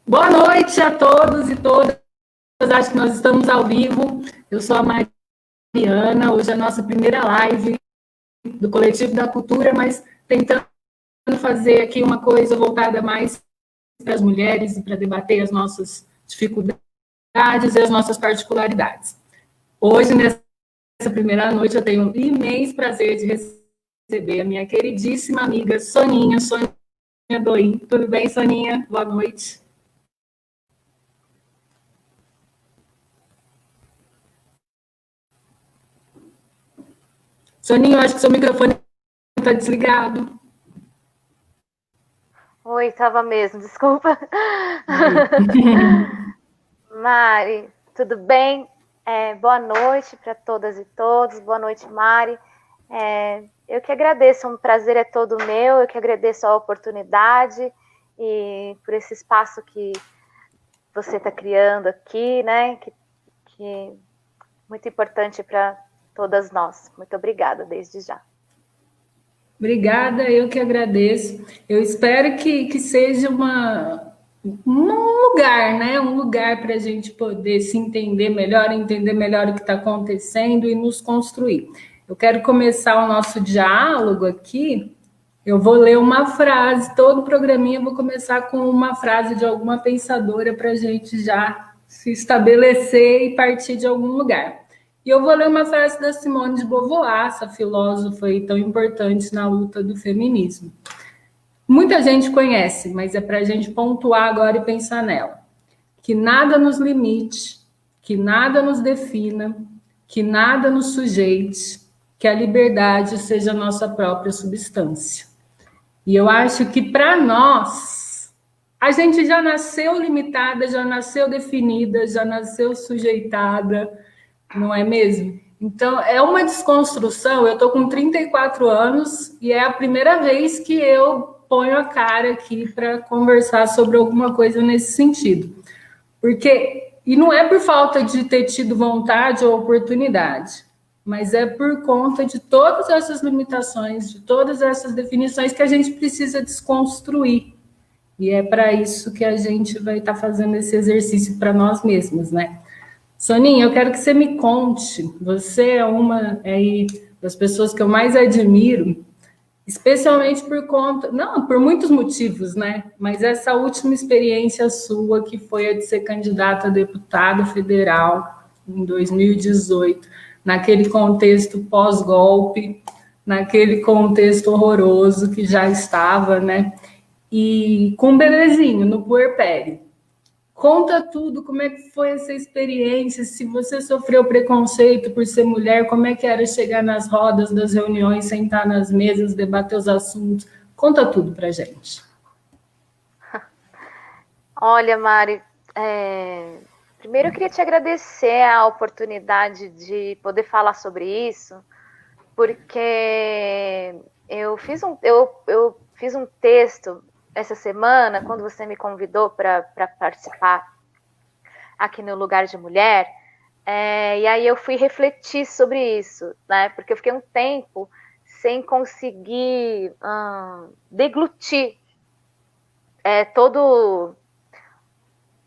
Boa noite a todos e todas. Acho que nós estamos ao vivo. Eu sou a Mariana. Hoje é a nossa primeira live do Coletivo da Cultura, mas tentando fazer aqui uma coisa voltada mais para as mulheres e para debater as nossas dificuldades e as nossas particularidades. Hoje, nessa primeira noite, eu tenho um imenso prazer de receber a minha queridíssima amiga Soninha Doim. Tudo bem, Soninha? Boa noite. Soninha, eu acho que seu microfone está desligado. Oi, estava mesmo, desculpa. Mari, tudo bem? Boa noite para todas e todos. Boa noite, Mari. Eu que agradeço, um prazer é todo meu. Eu que agradeço a oportunidade e por esse espaço que você está criando aqui, né? Que é muito importante para todas nós. Muito obrigada desde já. Obrigada, eu que agradeço. Eu espero que seja um lugar, né? Um lugar para a gente poder se entender melhor o que está acontecendo e nos construir. Eu quero começar o nosso diálogo aqui. Eu vou ler uma frase, todo programinha eu vou começar com uma frase de alguma pensadora para a gente já se estabelecer e partir de algum lugar. E eu vou ler uma frase da Simone de Beauvoir, essa filósofa aí tão importante na luta do feminismo. Muita gente conhece, mas é para a gente pontuar agora e pensar nela. Que nada nos limite, que nada nos defina, que nada nos sujeite, que a liberdade seja a nossa própria substância. E eu acho que para nós, a gente já nasceu limitada, já nasceu definida, já nasceu sujeitada, não é mesmo? Então, é uma desconstrução. Eu estou com 34 anos e é a primeira vez que eu ponho a cara aqui para conversar sobre alguma coisa nesse sentido. E não é por falta de ter tido vontade ou oportunidade, mas é por conta de todas essas limitações, de todas essas definições que a gente precisa desconstruir. E é para isso que a gente vai estar fazendo esse exercício para nós mesmos, né? Soninha, eu quero que você me conte. Você é uma das pessoas que eu mais admiro, especialmente por muitos motivos, né? Mas essa última experiência sua, que foi a de ser candidata a deputada federal em 2018, naquele contexto pós-golpe, naquele contexto horroroso que já estava, né? E com um bebezinho no puerpério. Conta tudo, como é que foi essa experiência, se você sofreu preconceito por ser mulher, como é que era chegar nas rodas das reuniões, sentar nas mesas, debater os assuntos. Conta tudo pra gente. Olha, Mari, primeiro eu queria te agradecer a oportunidade de poder falar sobre isso, porque eu fiz um texto essa semana, quando você me convidou para participar aqui no Lugar de Mulher, e aí eu fui refletir sobre isso, né? Porque eu fiquei um tempo sem conseguir deglutir toda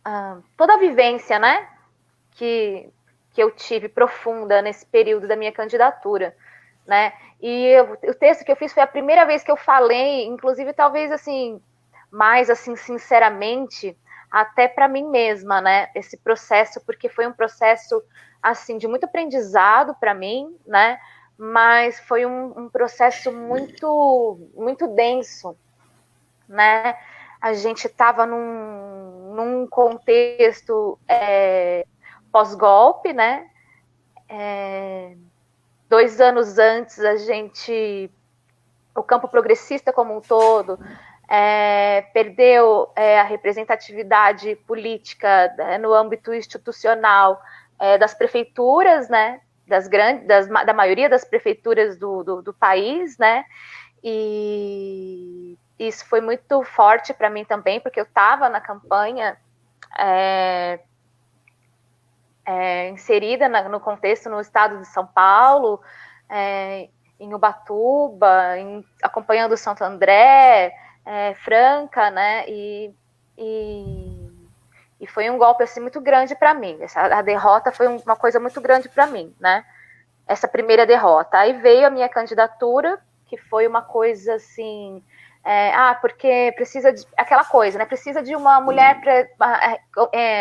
a vivência, né? Que eu tive profunda nesse período da minha candidatura, né? E o texto que eu fiz foi a primeira vez que eu falei, inclusive talvez assim, mais assim, sinceramente, até para mim mesma, né? Esse processo, porque foi um processo assim de muito aprendizado para mim, né? Mas foi um processo muito denso, né? A gente estava num contexto pós-golpe, né? 2 anos antes, o campo progressista como um todo perdeu a representatividade política no âmbito institucional das prefeituras, né? Da maioria das prefeituras do país, né? E isso foi muito forte para mim também, porque eu estava na campanha inserida no contexto no estado de São Paulo, em Ubatuba, acompanhando Santo André, Franca, né? E E foi um golpe assim muito grande para mim. A derrota foi uma coisa muito grande para mim, né? Essa primeira derrota. Aí veio a minha candidatura, que foi uma coisa assim, porque precisa de aquela coisa, né? Precisa de uma mulher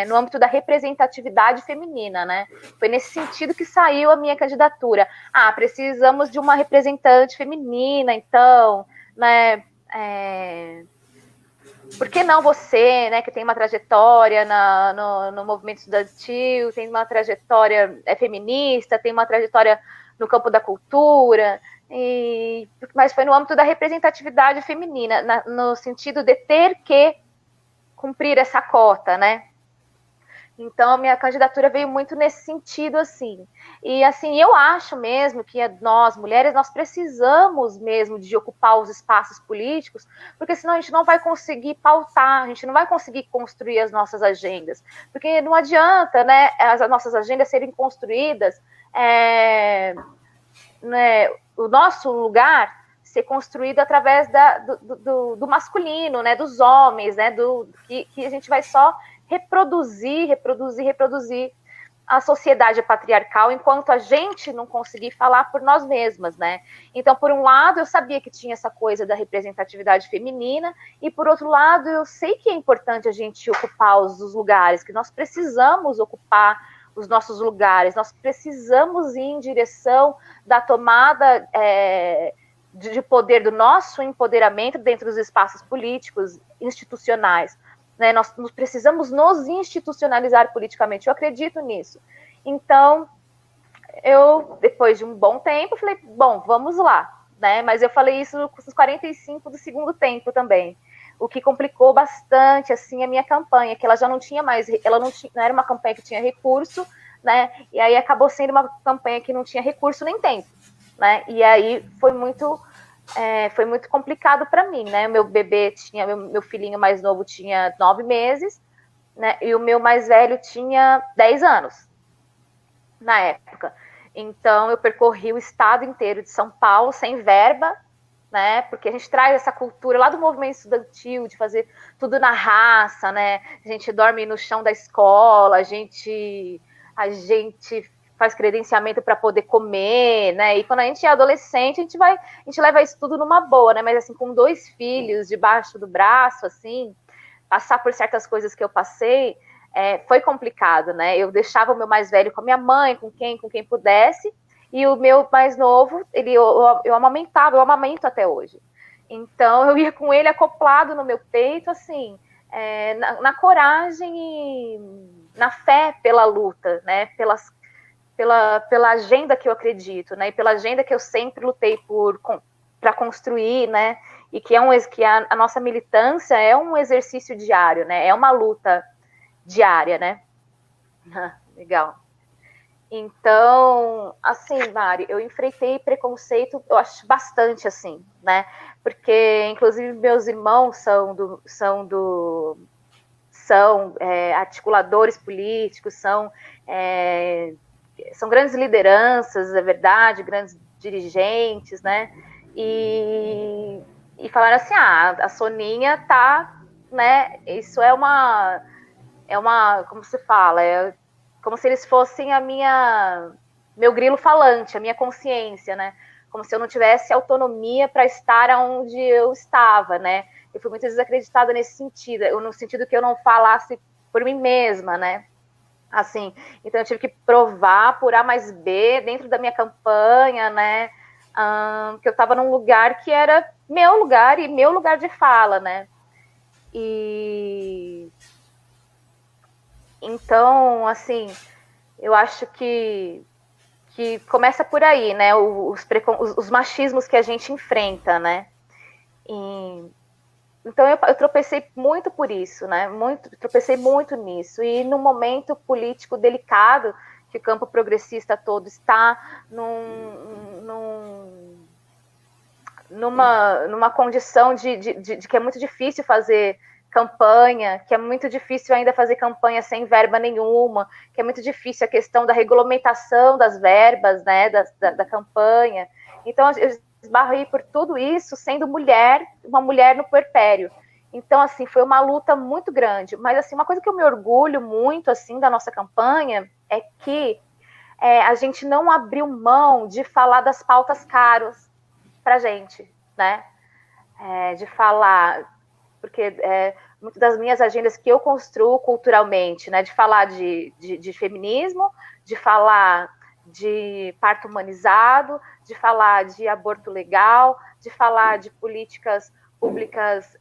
no âmbito da representatividade feminina, né? Foi nesse sentido que saiu a minha candidatura. Precisamos de uma representante feminina, então, né? Por que não você, né, que tem uma trajetória no movimento estudantil, tem uma trajetória feminista, tem uma trajetória no campo da cultura, mas foi no âmbito da representatividade feminina, no sentido de ter que cumprir essa cota, né? Então, a minha candidatura veio muito nesse sentido, assim. E, assim, eu acho mesmo que nós, mulheres, nós precisamos mesmo de ocupar os espaços políticos, porque senão a gente não vai conseguir pautar, a gente não vai conseguir construir as nossas agendas. Porque não adianta, né, as nossas agendas serem construídas, né, o nosso lugar ser construído através do masculino, né, dos homens, né, que a gente vai só reproduzir a sociedade patriarcal enquanto a gente não conseguir falar por nós mesmas, né? Então, por um lado, eu sabia que tinha essa coisa da representatividade feminina e, por outro lado, eu sei que é importante a gente ocupar os lugares, que nós precisamos ocupar os nossos lugares, nós precisamos ir em direção da tomada de poder, do nosso empoderamento dentro dos espaços políticos, institucionais. Né, nós precisamos nos institucionalizar politicamente, eu acredito nisso. Então, eu, depois de um bom tempo, falei, bom, vamos lá, né? Mas eu falei isso com os 45 do segundo tempo também, o que complicou bastante, assim, a minha campanha, que ela já não tinha mais, não era uma campanha que tinha recurso, né? E aí acabou sendo uma campanha que não tinha recurso nem tempo, né? E aí foi muito complicado para mim, né? Meu bebê tinha, meu filhinho mais novo tinha 9 meses, né? E o meu mais velho tinha 10 anos na época. Então eu percorri o estado inteiro de São Paulo sem verba, né? Porque a gente traz essa cultura lá do movimento estudantil de fazer tudo na raça, né? A gente dorme no chão da escola, a gente faz credenciamento para poder comer, né? E quando a gente é adolescente, a gente leva isso tudo numa boa, né? Mas assim, com 2 filhos debaixo do braço, assim, passar por certas coisas que eu passei, foi complicado, né? Eu deixava o meu mais velho com a minha mãe, com quem pudesse, e o meu mais novo, eu amamentava, eu amamento até hoje. Então, eu ia com ele acoplado no meu peito, assim, na coragem e na fé pela luta, né? Pela agenda que eu acredito, né? E pela agenda que eu sempre lutei para construir, né? E que a nossa militância é um exercício diário, né? É uma luta diária, né? Legal. Então, assim, Mari, eu enfrentei preconceito, eu acho bastante assim, né? Porque, inclusive, meus irmãos são articuladores políticos, são grandes lideranças, é verdade, grandes dirigentes, né? E falaram assim, a Soninha tá, né? Isso é uma, como se fala, como se eles fossem meu grilo falante, a minha consciência, né? Como se eu não tivesse autonomia para estar onde eu estava, né? Eu fui muito desacreditada nesse sentido, no sentido que eu não falasse por mim mesma, né? Assim, então eu tive que provar por A mais B dentro da minha campanha, né? Que eu estava num lugar que era meu lugar e meu lugar de fala, né? E então, assim, eu acho que começa por aí, né? Os machismos que a gente enfrenta, né? Então eu tropecei muito por isso, né? Tropecei muito nisso. E num momento político delicado, que o campo progressista todo está numa condição de que é muito difícil fazer campanha, que é muito difícil ainda fazer campanha sem verba nenhuma, que é muito difícil a questão da regulamentação das verbas, né, da campanha. Então, eu esbarrei por tudo isso sendo mulher, uma mulher no puerpério. Então, assim, foi uma luta muito grande. Mas, assim, uma coisa que eu me orgulho muito, assim, da nossa campanha é que a gente não abriu mão de falar das pautas caras pra gente, né? De falar, porque muitas das minhas agendas que eu construo culturalmente, né? De falar de feminismo, de falar de parto humanizado, de falar de aborto legal, de falar de políticas públicas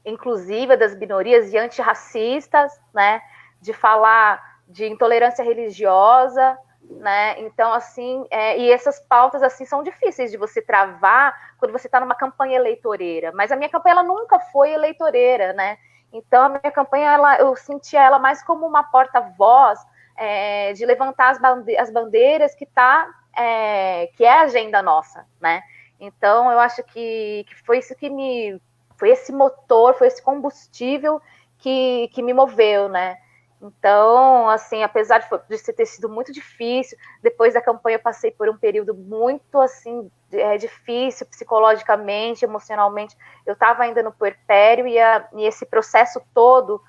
inclusiva das minorias e antirracistas, né? De falar de intolerância religiosa, né? Então, assim, e essas pautas assim são difíceis de você travar quando você está numa campanha eleitoreira. Mas a minha campanha ela nunca foi eleitoreira, né? Então, a minha campanha eu sentia ela mais como uma porta-voz de levantar as bandeiras que é a agenda nossa, né? Então, eu acho que foi isso que foi esse motor, foi esse combustível que me moveu, né? Então, assim, apesar de ter sido muito difícil, depois da campanha eu passei por um período muito, assim, difícil psicologicamente, emocionalmente. Eu estava ainda no puerpério e esse processo todo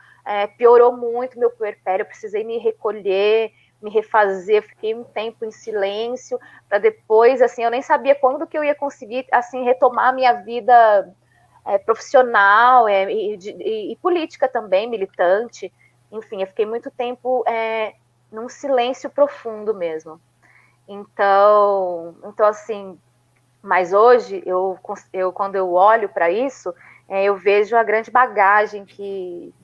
piorou muito meu puerpério. Eu precisei me recolher, me refazer, fiquei um tempo em silêncio, para depois, assim, eu nem sabia quando que eu ia conseguir, assim, retomar a minha vida profissional e política também, militante. Enfim, eu fiquei muito tempo num silêncio profundo mesmo. Então assim, mas hoje, quando eu olho para isso, eu vejo a grande bagagem que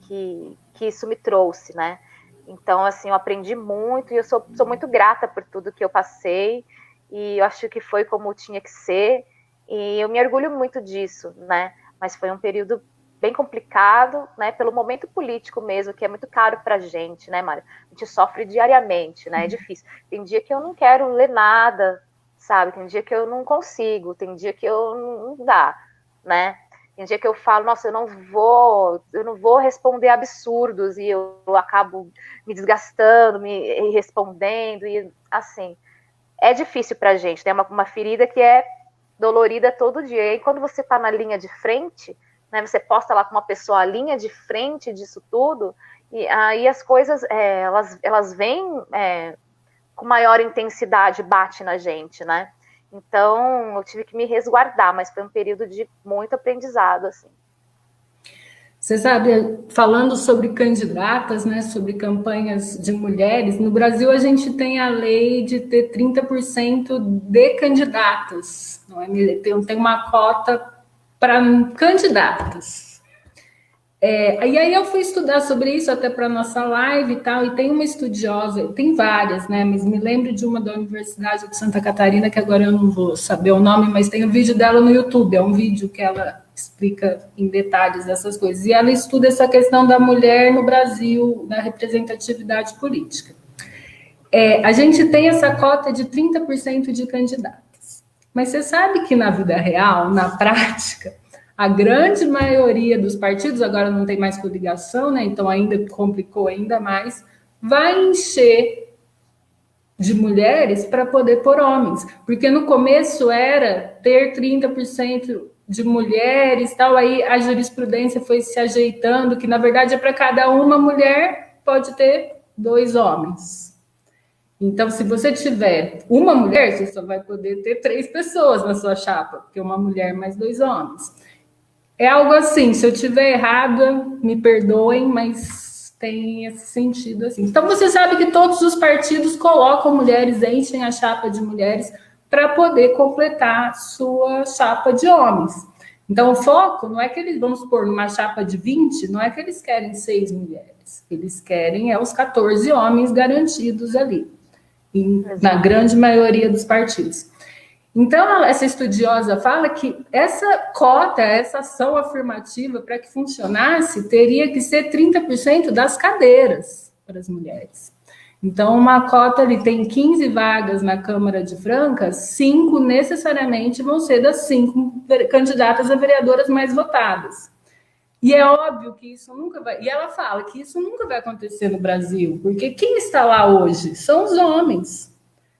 isso me trouxe, né? Então, assim, eu aprendi muito e eu sou muito grata por tudo que eu passei e eu acho que foi como tinha que ser e eu me orgulho muito disso, né? Mas foi um período bem complicado, né? Pelo momento político mesmo, que é muito caro para a gente, né, Mário? A gente sofre diariamente, né? É difícil. Tem dia que eu não quero ler nada, sabe? Tem dia que eu não consigo, tem dia que eu não dá, né? Tem dia que eu falo, nossa, eu não vou responder absurdos e eu acabo me desgastando, me respondendo e assim, é difícil pra gente, né? Uma ferida que é dolorida todo dia. E quando você tá na linha de frente, né? Você posta lá com uma pessoa a linha de frente disso tudo, e aí as coisas elas vêm com maior intensidade, bate na gente, né? Então, eu tive que me resguardar, mas foi um período de muito aprendizado, assim. Você sabe, falando sobre candidatas, né, sobre campanhas de mulheres, no Brasil a gente tem a lei de ter 30% de candidatas, não é? Tem uma cota para candidatas. E aí eu fui estudar sobre isso até para a nossa live e tal, e tem uma estudiosa, tem várias, né? Mas me lembro de uma da Universidade de Santa Catarina, que agora eu não vou saber o nome, mas tem o vídeo dela no YouTube, é um vídeo que ela explica em detalhes essas coisas. E ela estuda essa questão da mulher no Brasil, da representatividade política. A gente tem essa cota de 30% de candidatas. Mas você sabe que na vida real, na prática, a grande maioria dos partidos, agora não tem mais coligação, né? Então ainda complicou ainda mais, vai encher de mulheres para poder pôr homens. Porque no começo era ter 30% de mulheres, tal, aí a jurisprudência foi se ajeitando, que na verdade é para cada uma mulher, pode ter 2 homens. Então, se você tiver uma mulher, você só vai poder ter 3 pessoas na sua chapa, porque uma mulher mais 2 homens. É algo assim, se eu tiver errada, me perdoem, mas tem esse sentido assim. Então, você sabe que todos os partidos colocam mulheres, enchem a chapa de mulheres para poder completar sua chapa de homens. Então, o foco não é que eles, vamos supor, numa chapa de 20, não é que eles querem 6 mulheres. Eles querem os 14 homens garantidos ali, na grande maioria dos partidos. Então, essa estudiosa fala que essa cota, essa ação afirmativa, para que funcionasse, teria que ser 30% das cadeiras para as mulheres. Então, uma cota ali tem 15 vagas na Câmara de Franca, 5 necessariamente vão ser das 5 candidatas a vereadoras mais votadas. E é óbvio que isso nunca vai... E ela fala que isso nunca vai acontecer no Brasil, porque quem está lá hoje são os homens.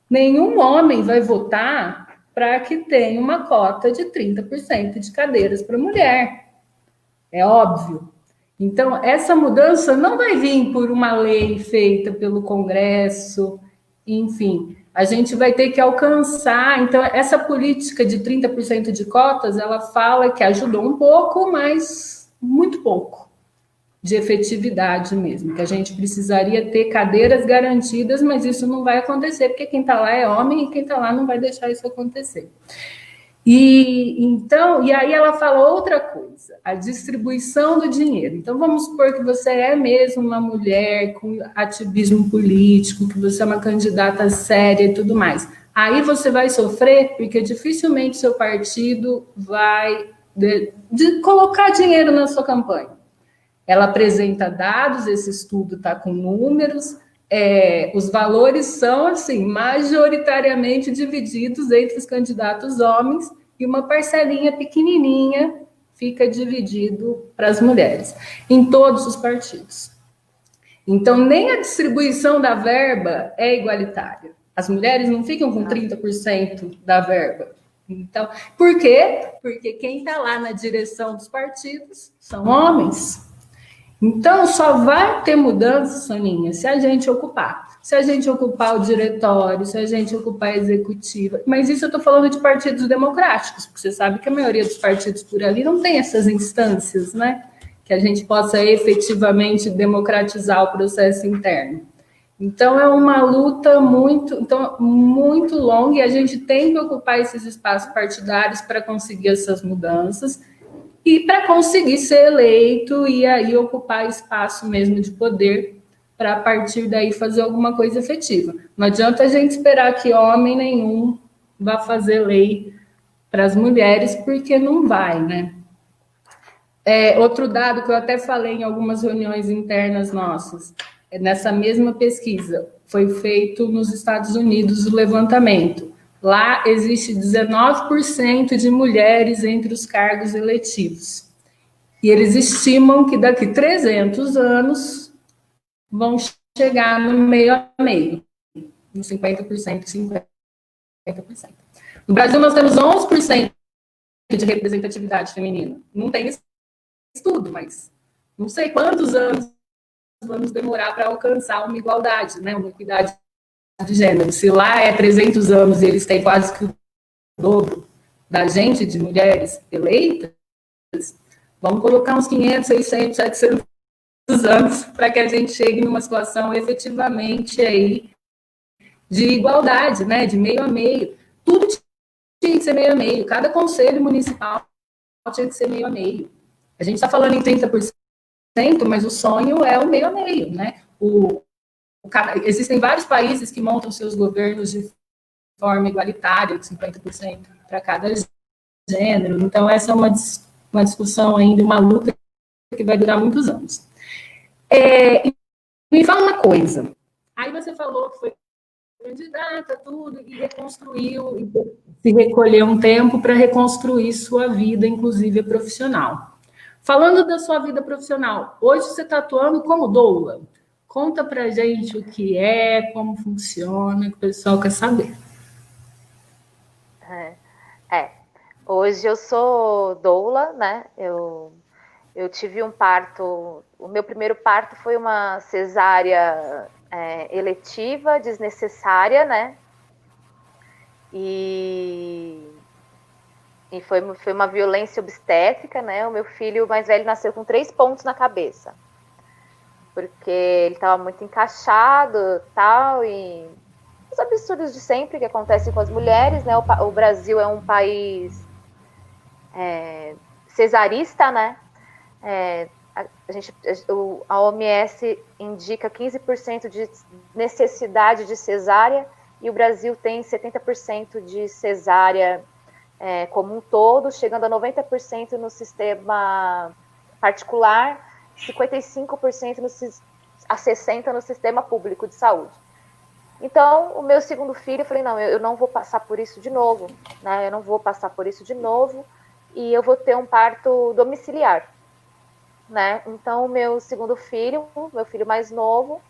Nenhum homem vai votar para que tenha uma cota de 30% de cadeiras para mulher. É óbvio. Então, essa mudança não vai vir por uma lei feita pelo Congresso, enfim, a gente vai ter que alcançar. Então, essa política de 30% de cotas, ela fala que ajudou um pouco, mas muito pouco de efetividade mesmo, que a gente precisaria ter cadeiras garantidas, mas isso não vai acontecer, porque quem está lá é homem e quem está lá não vai deixar isso acontecer. E então, e aí ela fala outra coisa, a distribuição do dinheiro. Então vamos supor que você é mesmo uma mulher com ativismo político, que você é uma candidata séria e tudo mais. Aí você vai sofrer porque dificilmente seu partido vai de colocar dinheiro na sua campanha. Ela apresenta dados, esse estudo está com números, os valores são, assim, majoritariamente divididos entre os candidatos homens e uma parcelinha pequenininha fica dividido para as mulheres, em todos os partidos. Então, nem a distribuição da verba é igualitária. As mulheres não ficam com 30% da verba. Então, por quê? Porque quem está lá na direção dos partidos são homens. Então, só vai ter mudança, Soninha, se a gente ocupar. Se a gente ocupar o diretório, se a gente ocupar a executiva. Mas isso eu estou falando de partidos democráticos, porque você sabe que a maioria dos partidos por ali não tem essas instâncias, né? Que a gente possa efetivamente democratizar o processo interno. Então, é uma luta muito longa e a gente tem que ocupar esses espaços partidários para conseguir essas mudanças e para conseguir ser eleito e aí ocupar espaço mesmo de poder para a partir daí fazer alguma coisa efetiva. Não adianta a gente esperar que homem nenhum vá fazer lei para as mulheres, porque não vai, né? Outro dado que eu até falei em algumas reuniões internas nossas, nessa mesma pesquisa, foi feito nos Estados Unidos o levantamento. Lá existe 19% de mulheres entre os cargos eletivos. E eles estimam que daqui 300 anos vão chegar no meio a meio, no 50%, 50%. No Brasil, nós temos 11% de representatividade feminina. Não tem estudo, mas não sei quantos anos vamos demorar para alcançar uma igualdade, né? Uma equidade de gênero. Se lá é 300 anos e eles têm quase que o dobro da gente, de mulheres eleitas, vamos colocar uns 500, 600, 700 anos para que a gente chegue numa situação efetivamente aí de igualdade, né? De meio a meio. Tudo tinha que ser meio a meio. Cada conselho municipal tinha que ser meio a meio. A gente está falando em 30%, mas o sonho é o meio a meio, né? Existem vários países que montam seus governos de forma igualitária, de 50% para cada gênero. Então, essa é uma discussão ainda, uma luta que vai durar muitos anos. Me fala uma coisa. Aí você falou que foi candidata, tudo, e reconstruiu, se recolheu um tempo para reconstruir sua vida, inclusive profissional. Falando da sua vida profissional, hoje você está atuando como doula. Conta pra gente o que é, como funciona, que o pessoal quer saber. Hoje eu sou doula, né? Eu tive um parto. O meu primeiro parto foi uma cesárea eletiva, desnecessária, né? E foi uma violência obstétrica, né? O meu filho mais velho nasceu com 3 pontos na cabeça, porque ele estava muito encaixado, tal, e os absurdos de sempre que acontecem com as mulheres, né? O Brasil é um país cesarista, né? A OMS indica 15% de necessidade de cesárea e o Brasil tem 70% de cesárea como um todo, chegando a 90% no sistema particular, 55% a 60% no sistema público de saúde. Então, o meu segundo filho, eu falei, não, eu não vou passar por isso de novo, né? Eu não vou passar por isso de novo e eu vou ter um parto domiciliar, né? Então, o meu segundo filho, meu filho mais novo,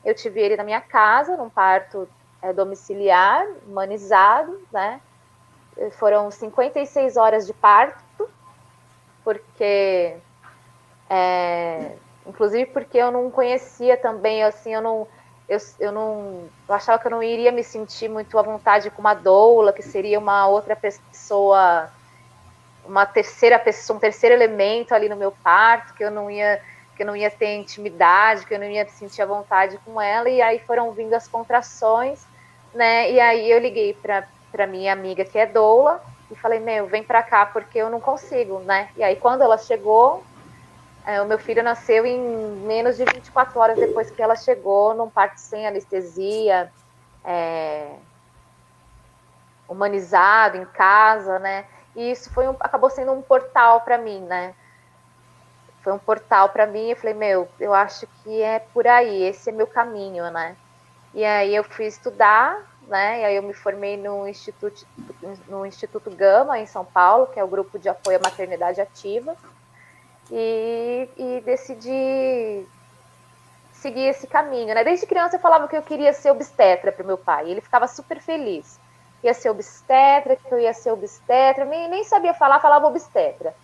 eu tive ele na minha casa, num parto domiciliar, humanizado, né? Foram 56 horas de parto, porque Inclusive porque eu não conhecia também, assim, eu achava que eu não iria me sentir muito à vontade com uma doula, que seria uma outra pessoa, uma terceira pessoa, um terceiro elemento ali no meu parto, que eu não ia ter intimidade, que eu não ia me sentir à vontade com ela, e aí foram vindo as contrações, né? E aí eu liguei para minha amiga que é doula e falei, vem para cá porque eu não consigo, né? E aí quando ela chegou, o meu filho nasceu em menos de 24 horas depois que ela chegou, num parto sem anestesia, humanizado, em casa, né? E isso acabou sendo um portal para mim, né? Foi um portal para mim. Eu falei, eu acho que é por aí, esse é meu caminho, né? E aí eu fui estudar, né? E aí eu me formei no Instituto Gama, em São Paulo, que é o grupo de apoio à maternidade ativa. E decidi seguir esse caminho, né? Desde criança eu falava que eu queria ser obstetra para o meu pai. Ele ficava super feliz. Ia ser obstetra, que eu ia ser obstetra. Nem sabia falar, falava obstetra.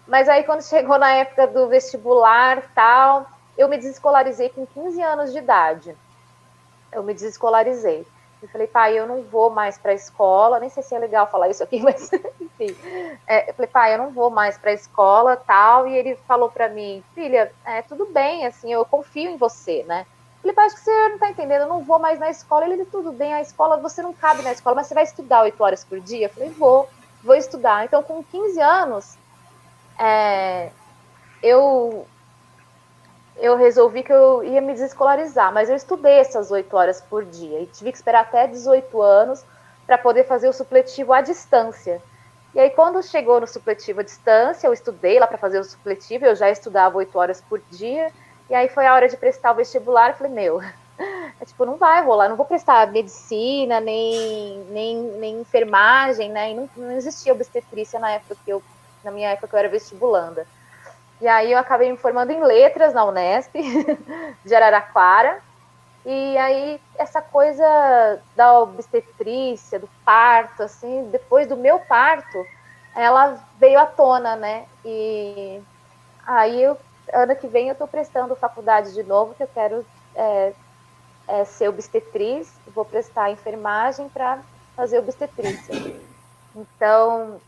Mas aí quando chegou na época do vestibular tal, eu me desescolarizei com 15 anos de idade. Eu me desescolarizei. Eu falei, pai, eu não vou mais para a escola, nem sei se é legal falar isso aqui, mas enfim. Eu falei, pai, eu não vou mais para a escola, tal, e ele falou para mim, filha, tudo bem, assim, eu confio em você, né? Eu falei, pai, acho que você não está entendendo, eu não vou mais na escola. Ele, tudo bem, a escola, você não cabe na escola, mas você vai estudar 8 horas por dia? Eu falei, vou estudar. Então, com 15 anos, eu resolvi que eu ia me desescolarizar, mas eu estudei essas 8 horas por dia e tive que esperar até 18 anos para poder fazer o supletivo à distância. E aí, quando chegou no supletivo à distância, eu estudei lá para fazer o supletivo, eu já estudava 8 horas por dia, e aí foi a hora de prestar o vestibular, eu falei, não vai rolar, não vou prestar medicina, nem enfermagem, né, e não existia obstetrícia na minha época que eu era vestibulanda. E aí eu acabei me formando em letras na Unesp, de Araraquara. E aí essa coisa da obstetrícia, do parto, assim, depois do meu parto, ela veio à tona, né? E aí ano que vem eu estou prestando faculdade de novo, que eu quero ser obstetriz, vou prestar enfermagem para fazer obstetrícia. Então,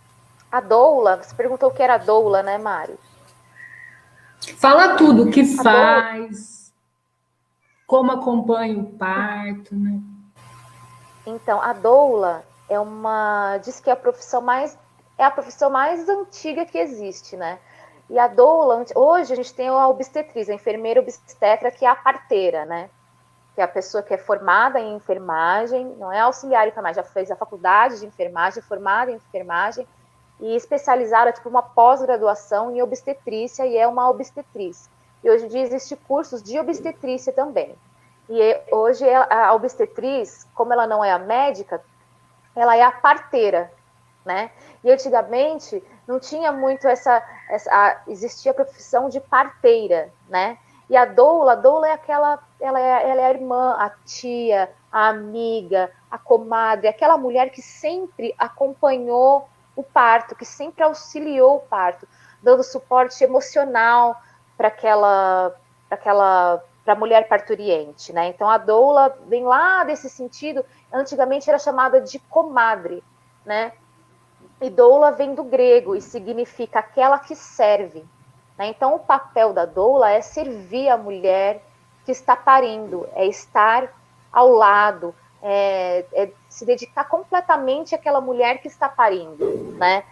a doula, você perguntou o que era a doula, né, Mário? Fala tudo, o que faz, como acompanha o parto, né? Então, a doula diz que é a profissão mais antiga que existe, né? E a doula, hoje a gente tem a obstetriz, a enfermeira obstetra, que é a parteira, né? Que é a pessoa que é formada em enfermagem, não é auxiliar em enfermagem, já fez a faculdade de enfermagem, formada em enfermagem e especializada, tipo uma pós-graduação em obstetrícia, e é uma obstetriz. E hoje em dia existem cursos de obstetrícia também. E hoje a obstetriz, como ela não é a médica, ela é a parteira, né? E antigamente não tinha muito existia a profissão de parteira, né? E a doula é aquela, ela é a irmã, a tia, a amiga, a comadre, aquela mulher que sempre acompanhou o parto, que sempre auxiliou o parto, dando suporte emocional para a mulher parturiente, né? Então a doula vem lá desse sentido. Antigamente era chamada de comadre, né? E doula vem do grego e significa aquela que serve, né? Então o papel da doula é servir a mulher que está parindo, é estar ao lado, é se dedicar completamente àquela mulher que está parindo, né?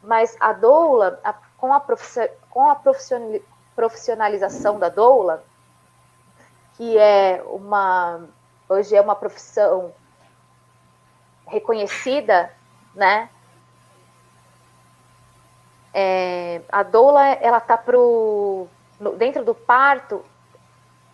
Mas a doula, com a profissionalização da doula, que hoje é uma profissão reconhecida, né? A doula, ela tá dentro do parto,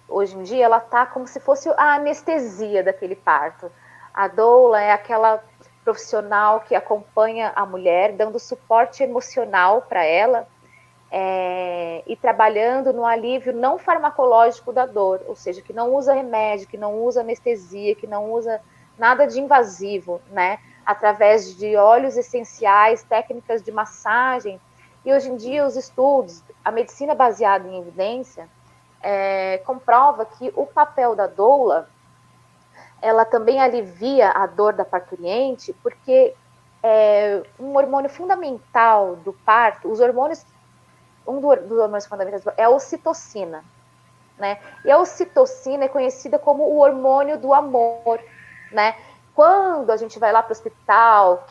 hoje em dia, ela tá como se fosse a anestesia daquele parto. A doula é aquela profissional que acompanha a mulher, dando suporte emocional para ela, e trabalhando no alívio não farmacológico da dor, ou seja, que não usa remédio, que não usa anestesia, que não usa nada de invasivo, né? Através de óleos essenciais, técnicas de massagem, E hoje em dia os estudos, a medicina baseada em evidência, comprova que o papel da doula, ela também alivia a dor da parturiente, porque um hormônio fundamental do parto, dos hormônios fundamentais é a ocitocina, né? E a ocitocina é conhecida como o hormônio do amor, né? Quando a gente vai lá para o hospital,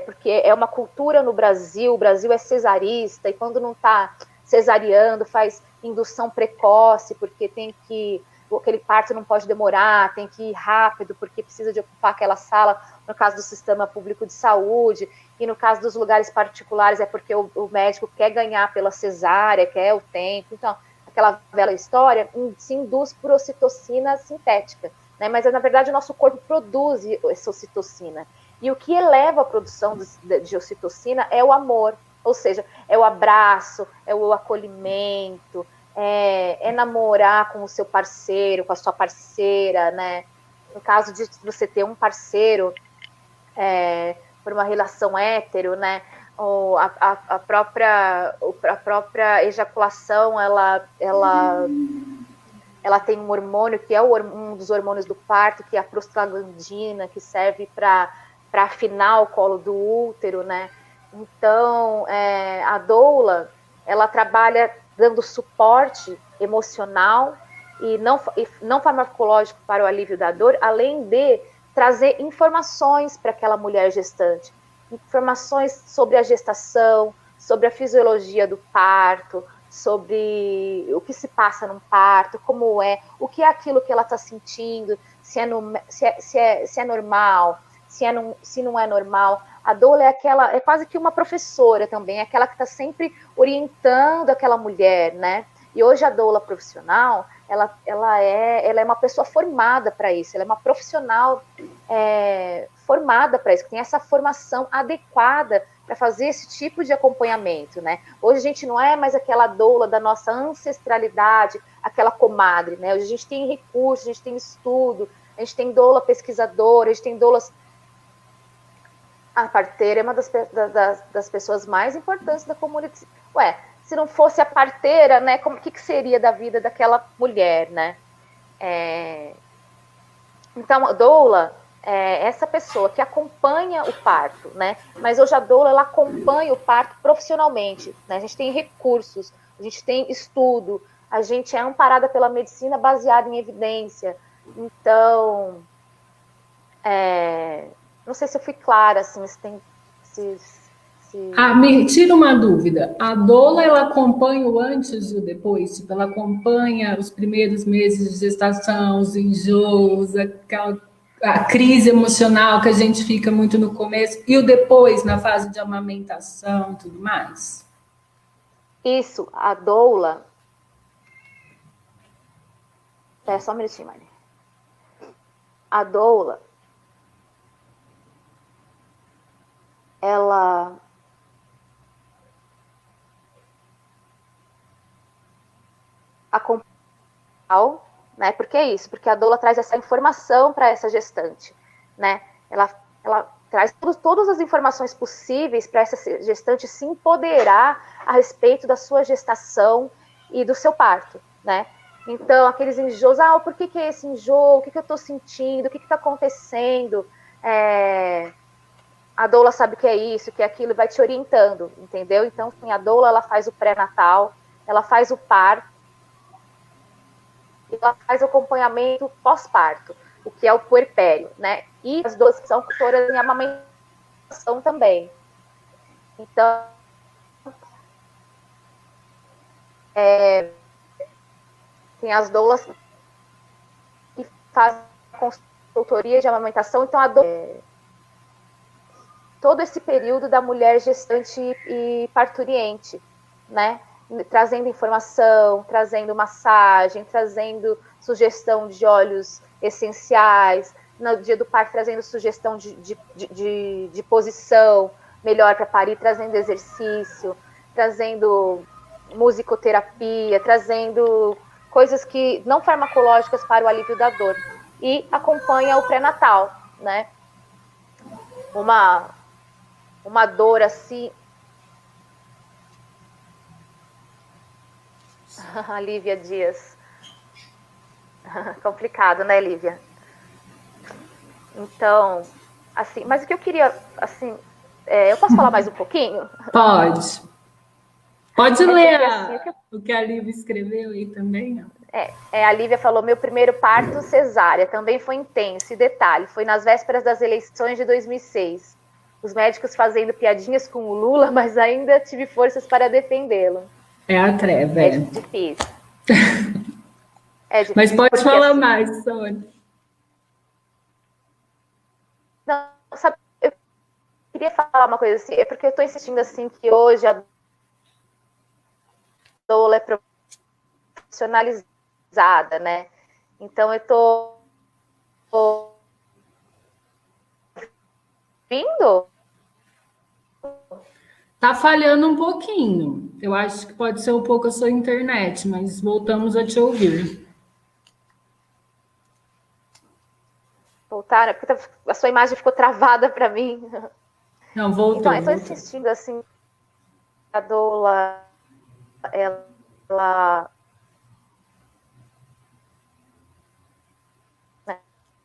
porque é uma cultura no Brasil, o Brasil é cesarista, e quando não está cesariando, faz indução precoce, porque aquele parto não pode demorar, tem que ir rápido, porque precisa de ocupar aquela sala, no caso do sistema público de saúde, e no caso dos lugares particulares é porque o médico quer ganhar pela cesárea, quer o tempo. Então, aquela velha história se induz por ocitocina sintética, né? Mas, na verdade, o nosso corpo produz essa ocitocina. E o que eleva a produção de ocitocina é o amor, ou seja, é o abraço, é o acolhimento, é namorar com o seu parceiro, com a sua parceira, né? No caso de você ter um parceiro por uma relação hétero, né? Ou a própria ejaculação, ela tem um hormônio que é um dos hormônios do parto, que é a prostaglandina, que serve para afinar o colo do útero, né? Então, a doula, ela trabalha dando suporte emocional e não farmacológico para o alívio da dor, além de trazer informações para aquela mulher gestante, informações sobre a gestação, sobre a fisiologia do parto, sobre o que se passa num parto, como o que é aquilo que ela está sentindo, se é normal, se não é normal. A doula é quase que uma professora também, é aquela que está sempre orientando aquela mulher, né? E hoje a doula profissional, ela é uma pessoa formada para isso, ela é uma profissional formada para isso, que tem essa formação adequada para fazer esse tipo de acompanhamento, né? Hoje a gente não é mais aquela doula da nossa ancestralidade, aquela comadre, né? Hoje a gente tem recursos, a gente tem estudo, a gente tem doula pesquisadora, a gente tem doulas. A parteira é uma das pessoas mais importantes da comunidade. Se não fosse a parteira, né, o que seria da vida daquela mulher, né? Então, a doula é essa pessoa que acompanha o parto, né? Mas hoje a doula, ela acompanha o parto profissionalmente, né? A gente tem recursos, a gente tem estudo, a gente é amparada pela medicina baseada em evidência. Então, não sei se eu fui clara, assim, Me tira uma dúvida. A doula, ela acompanha o antes e o depois? Tipo, ela acompanha os primeiros meses de gestação, os enjoos, a crise emocional que a gente fica muito no começo, e o depois, na fase de amamentação e tudo mais? Isso, a doula... só um minutinho, Mari. A doula, ela acompanha, né? Porque é isso, porque a doula traz essa informação para essa gestante, né? Ela traz todas as informações possíveis para essa gestante se empoderar a respeito da sua gestação e do seu parto, né? Então, aqueles enjoos, por que é esse enjoo? O que eu estou sentindo? O que está acontecendo? A doula sabe o que é isso, que é aquilo, vai te orientando, entendeu? Então, assim, a doula, ela faz o pré-natal, ela faz o parto, e ela faz o acompanhamento pós-parto, o que é o puerpério, né? E as doulas são tutoras em amamentação também. Então, tem as doulas que fazem consultoria de amamentação, então a doula, todo esse período da mulher gestante e parturiente, né? Trazendo informação, trazendo massagem, trazendo sugestão de óleos essenciais, no dia do parto trazendo sugestão de posição melhor para parir, trazendo exercício, trazendo musicoterapia, trazendo coisas que não farmacológicas para o alívio da dor. E acompanha o pré-natal, né? Uma dor assim A Lívia Dias. Complicado, né, Lívia? Então, assim, mas o que eu queria, assim, eu posso falar mais um pouquinho? Pode. Pode ler Assim, o que a Lívia escreveu aí também. Ó. A Lívia falou, meu primeiro parto cesárea, também foi intenso, e detalhe, foi nas vésperas das eleições de 2006. Os médicos fazendo piadinhas com o Lula, mas ainda tive forças para defendê-lo. É a treva, É difícil. É difícil. Mas pode porque, falar assim, mais, Sônia. Não, sabe, eu queria falar uma coisa assim, é porque eu estou insistindo assim que hoje a doula é profissionalizada, né? Então eu tô vindo? Tá falhando um pouquinho. Eu acho que pode ser um pouco a sua internet, mas voltamos a te ouvir. Voltar, porque a sua imagem ficou travada para mim. Não, voltou. Então, eu estou voltou. insistindo assim, a doula, ela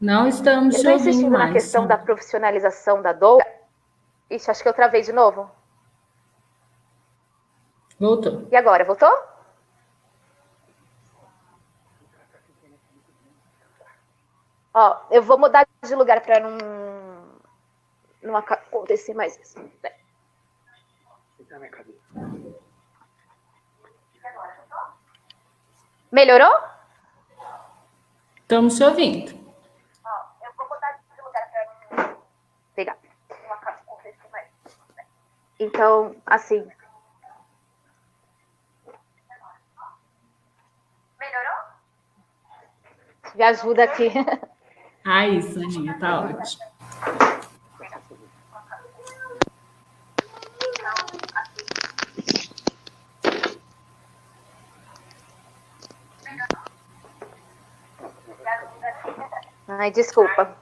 Não estamos eu te estou ouvindo insistindo na mais. questão da profissionalização da doula. Ixi, acho que eu travei de novo. Voltou. E agora, voltou? Ó, eu vou mudar de lugar para não acontecer mais isso. Melhorou? Estamos te ouvindo. Eu vou mudar de lugar para pegar. Não acontecer mais. Então, assim. Melhorou? Me ajuda aqui. Aí, Soninha, tá ótimo. Ai, desculpa.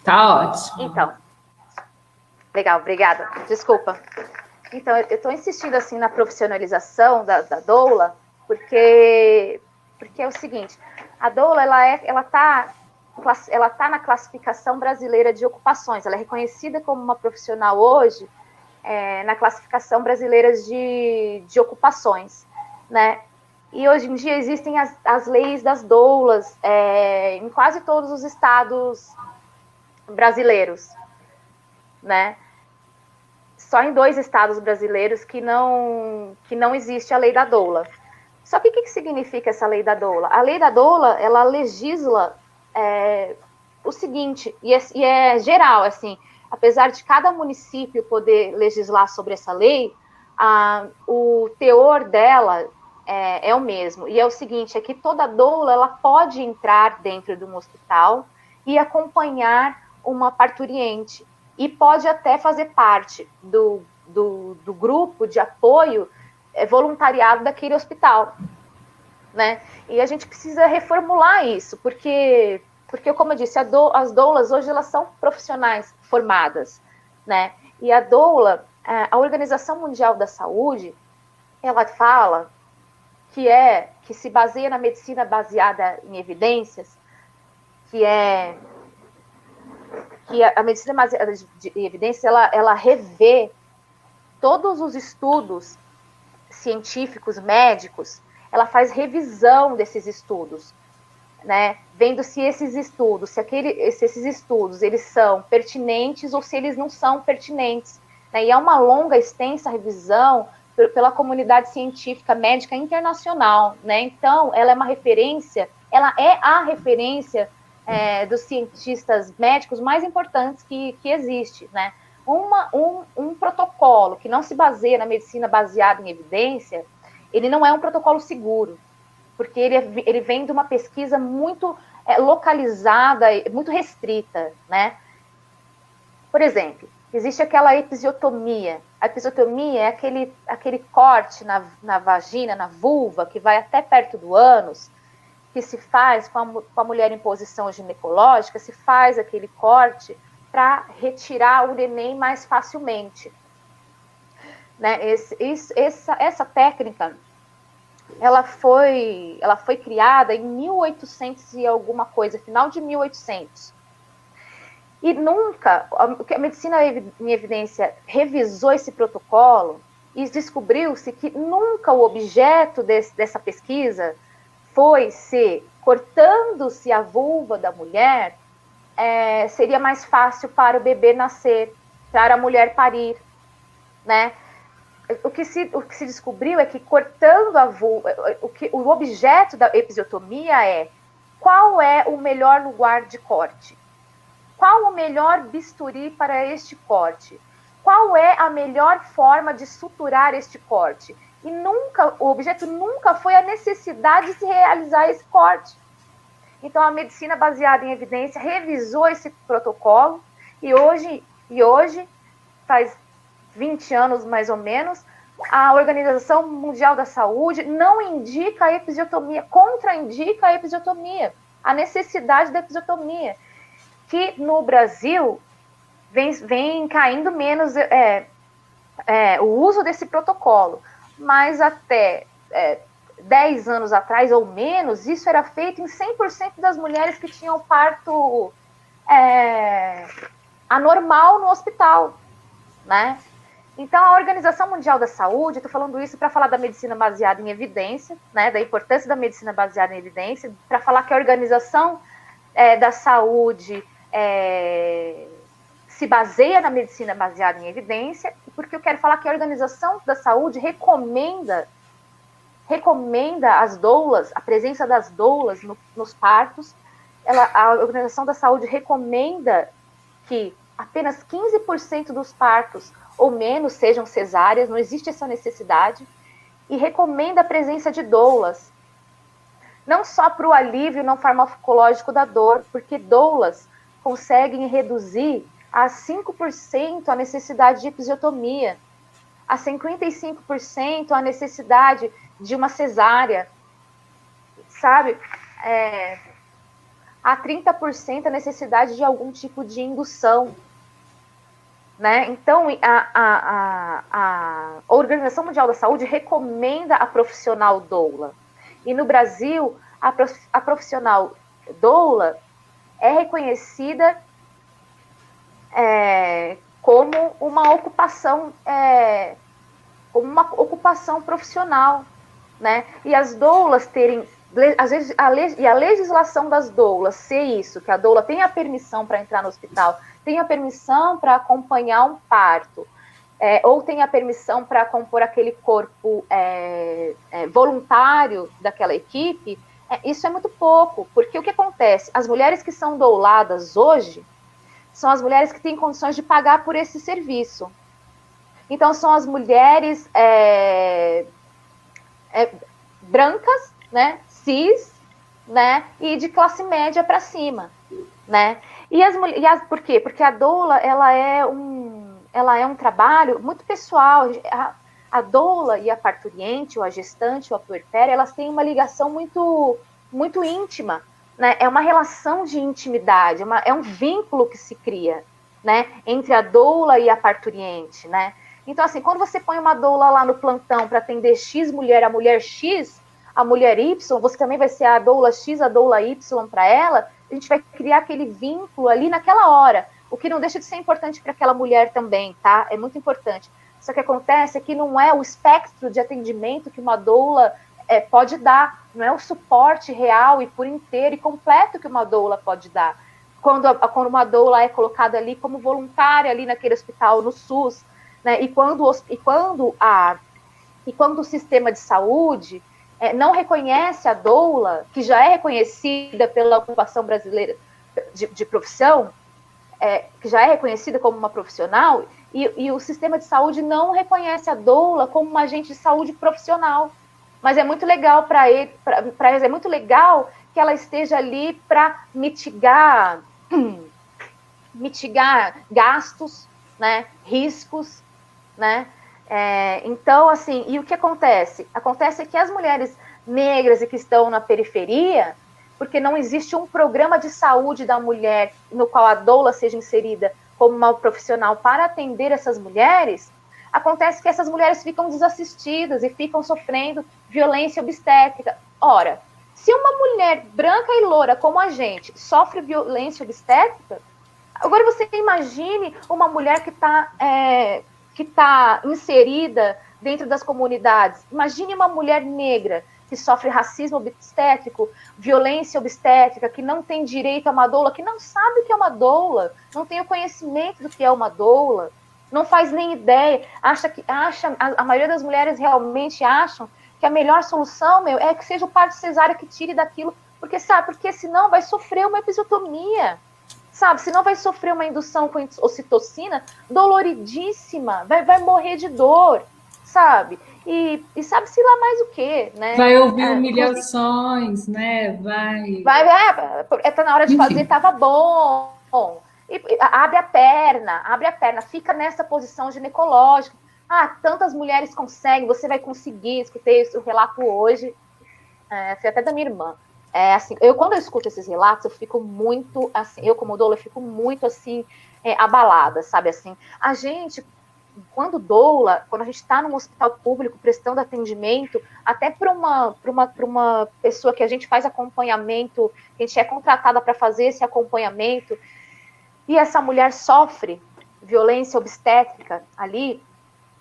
Tá ótimo. Então, legal, obrigada. Desculpa. Então, eu estou insistindo assim na profissionalização da doula, porque é o seguinte, a doula ela tá na classificação brasileira de ocupações, ela é reconhecida como uma profissional hoje na classificação brasileira de ocupações, né? E hoje em dia existem as leis das doulas em quase todos os estados brasileiros, né? Só em 2 estados brasileiros que não existe a lei da doula. Só que o que significa essa lei da doula? A lei da doula, ela legisla o seguinte, e é geral, assim, apesar de cada município poder legislar sobre essa lei, o teor dela é o mesmo. E é o seguinte, é que toda doula, ela pode entrar dentro de um hospital e acompanhar uma parturiente. E pode até fazer parte do grupo de apoio voluntariado daquele hospital, né? E a gente precisa reformular isso, porque como eu disse, as doulas hoje elas são profissionais formadas, né? E a doula, a Organização Mundial da Saúde, ela fala que se baseia na medicina baseada em evidências, que a medicina baseada em evidências, ela revê todos os estudos científicos, médicos, ela faz revisão desses estudos, né? Vendo se esses estudos, se esses estudos eles são pertinentes ou se eles não são pertinentes, né? E é uma longa, extensa revisão pela comunidade científica médica internacional, né? Então, ela é uma referência, ela é a referência dos cientistas médicos mais importantes que existe, né? Um protocolo que não se baseia na medicina baseada em evidência, ele não é um protocolo seguro, porque ele vem de uma pesquisa muito localizada, muito restrita, né? Por exemplo, existe aquela episiotomia. A episiotomia é aquele corte na vagina, na vulva, que vai até perto do ânus, que se faz com a mulher em posição ginecológica, se faz aquele corte para retirar o neném mais facilmente. Né? Essa técnica, ela foi criada em 1800 e alguma coisa, final de 1800. E nunca, a medicina em evidência revisou esse protocolo e descobriu-se que nunca o objeto dessa pesquisa foi se, cortando-se a vulva da mulher, seria mais fácil para o bebê nascer, para a mulher parir, né? O que se descobriu é que cortando a vulva, o objeto da episiotomia é qual é o melhor lugar de corte? Qual o melhor bisturi para este corte? Qual é a melhor forma de suturar este corte? E o objeto nunca foi a necessidade de se realizar esse corte. Então, a medicina baseada em evidência revisou esse protocolo e hoje faz 20 anos mais ou menos, a Organização Mundial da Saúde não indica a episiotomia, contraindica a episiotomia, a necessidade da episiotomia, que no Brasil vem caindo menos o uso desse protocolo, mas até 10 anos atrás ou menos, isso era feito em 100% das mulheres que tinham parto anormal no hospital, né? Então, a Organização Mundial da Saúde, estou falando isso para falar da medicina baseada em evidência, né, da importância da medicina baseada em evidência, para falar que a Organização da Saúde se baseia na medicina baseada em evidência, porque eu quero falar que a Organização da Saúde recomenda as doulas, a presença das doulas nos partos. A Organização da Saúde recomenda que apenas 15% dos partos ou menos sejam cesáreas, não existe essa necessidade, e recomenda a presença de doulas, não só para o alívio não farmacológico da dor, porque doulas conseguem reduzir a 5% a necessidade de episiotomia, a 55% a necessidade de uma cesárea, sabe? A 30% a necessidade de algum tipo de indução, né? Então, a Organização Mundial da Saúde recomenda a profissional doula. E no Brasil, a profissional doula é reconhecida como uma ocupação profissional, né? E as doulas terem, às vezes, a legislação das doulas ser isso, que a doula tem a permissão para entrar no hospital, tem a permissão para acompanhar um parto, ou tem a permissão para compor aquele corpo voluntário daquela equipe, isso é muito pouco, porque o que acontece? As mulheres que são douladas hoje são as mulheres que têm condições de pagar por esse serviço. Então, são as mulheres brancas, né, cis, né, e de classe média para cima, né? Por quê? Porque a doula ela é um trabalho muito pessoal. A doula e a parturiente, ou a gestante, ou a puerpéria, elas têm uma ligação muito, muito íntima, né? É uma relação de intimidade, é um vínculo que se cria, né, entre a doula e a parturiente, né? Então, assim, quando você põe uma doula lá no plantão para atender X mulher, a mulher X, a mulher Y, você também vai ser a doula X, a doula Y para ela, a gente vai criar aquele vínculo ali naquela hora, o que não deixa de ser importante para aquela mulher também, tá? É muito importante. Só que acontece que não é o espectro de atendimento que uma doula pode dar, não é o suporte real e por inteiro e completo que uma doula pode dar. Quando uma doula é colocada ali como voluntária ali naquele hospital, no SUS, né? E quando o sistema de saúde não reconhece a doula, que já é reconhecida pela ocupação brasileira de profissão, que já é reconhecida como uma profissional, e o sistema de saúde não reconhece a doula como uma agente de saúde profissional. Mas é muito legal para eles, é muito legal que ela esteja ali para mitigar gastos, né, riscos, né? Então, assim, e o que acontece? Acontece que as mulheres negras e que estão na periferia, porque não existe um programa de saúde da mulher no qual a doula seja inserida como uma profissional para atender essas mulheres, acontece que essas mulheres ficam desassistidas e ficam sofrendo violência obstétrica. Ora, se uma mulher branca e loura como a gente sofre violência obstétrica, agora você imagine uma mulher que tá inserida dentro das comunidades. Imagine uma mulher negra que sofre racismo obstétrico, violência obstétrica, que não tem direito a uma doula, que não sabe o que é uma doula, não tem o conhecimento do que é uma doula, não faz nem ideia, a maioria das mulheres realmente acham que a melhor solução, é que seja o parto cesárea que tire daquilo, porque senão vai sofrer uma episiotomia, sabe? Senão vai sofrer uma indução com ocitocina doloridíssima, vai morrer de dor, sabe? E sabe-se lá mais o que, né? Vai ouvir humilhações, né? Tá na hora de fazer, tava bom. Abre a perna, fica nessa posição ginecológica. Tantas mulheres conseguem, você vai conseguir. Escutei o relato hoje, foi até da minha irmã. Assim, quando eu escuto esses relatos, eu fico muito, assim, eu como doula, eu fico muito, assim, abalada, sabe, assim. A gente, quando doula, quando a gente está num hospital público prestando atendimento, até para uma pessoa que a gente faz acompanhamento, que a gente é contratada para fazer esse acompanhamento, e essa mulher sofre violência obstétrica ali,